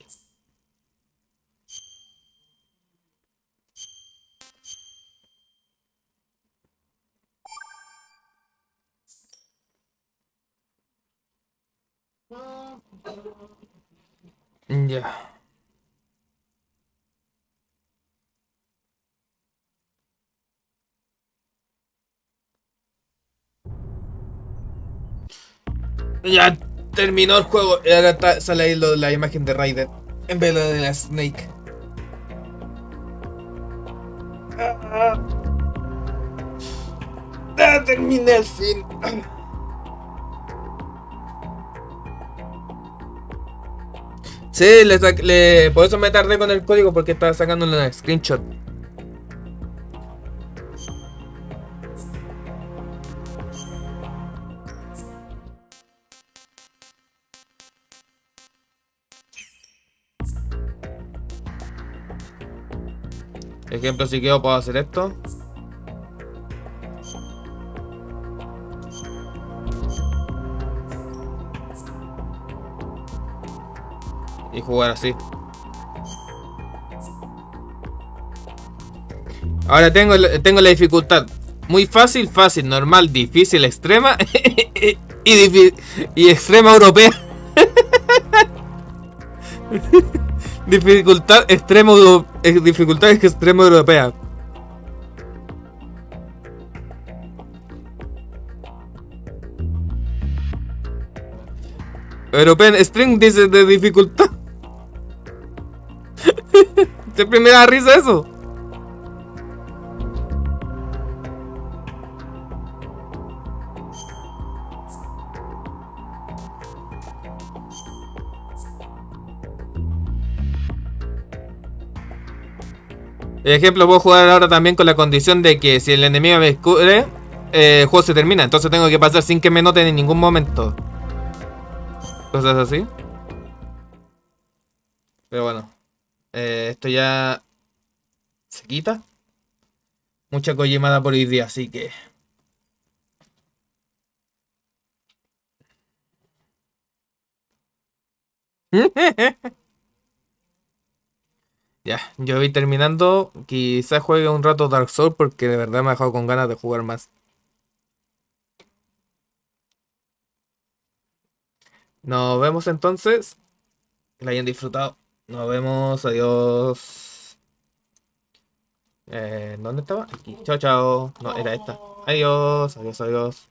Ya. Ya terminó el juego y ahora sale ahí la imagen de Raiden en vez de la Snake. Terminé al fin. Sí, por eso me tardé con el código porque estaba sacando una screenshot. Ejemplo, si quiero puedo hacer esto. Y jugar así. Ahora tengo la dificultad. Muy fácil, fácil, normal, difícil, extrema y extrema europea. Dificultad extrema europea. European String dice de dificultad. Siempre me da risa eso. Ejemplo, puedo jugar ahora también con la condición de que si el enemigo me descubre, el juego se termina. Entonces tengo que pasar sin que me noten en ningún momento. Cosas así. Pero bueno. Esto ya se quita. Mucha Kojimada por hoy día, así que... Ya, yo voy terminando. Quizás juegue un rato Dark Souls porque de verdad me ha dejado con ganas de jugar más. Nos vemos entonces. Que la hayan disfrutado. Nos vemos. Adiós. ¿Dónde estaba? Aquí. Chao, chao. No, era esta. Adiós, adiós, adiós.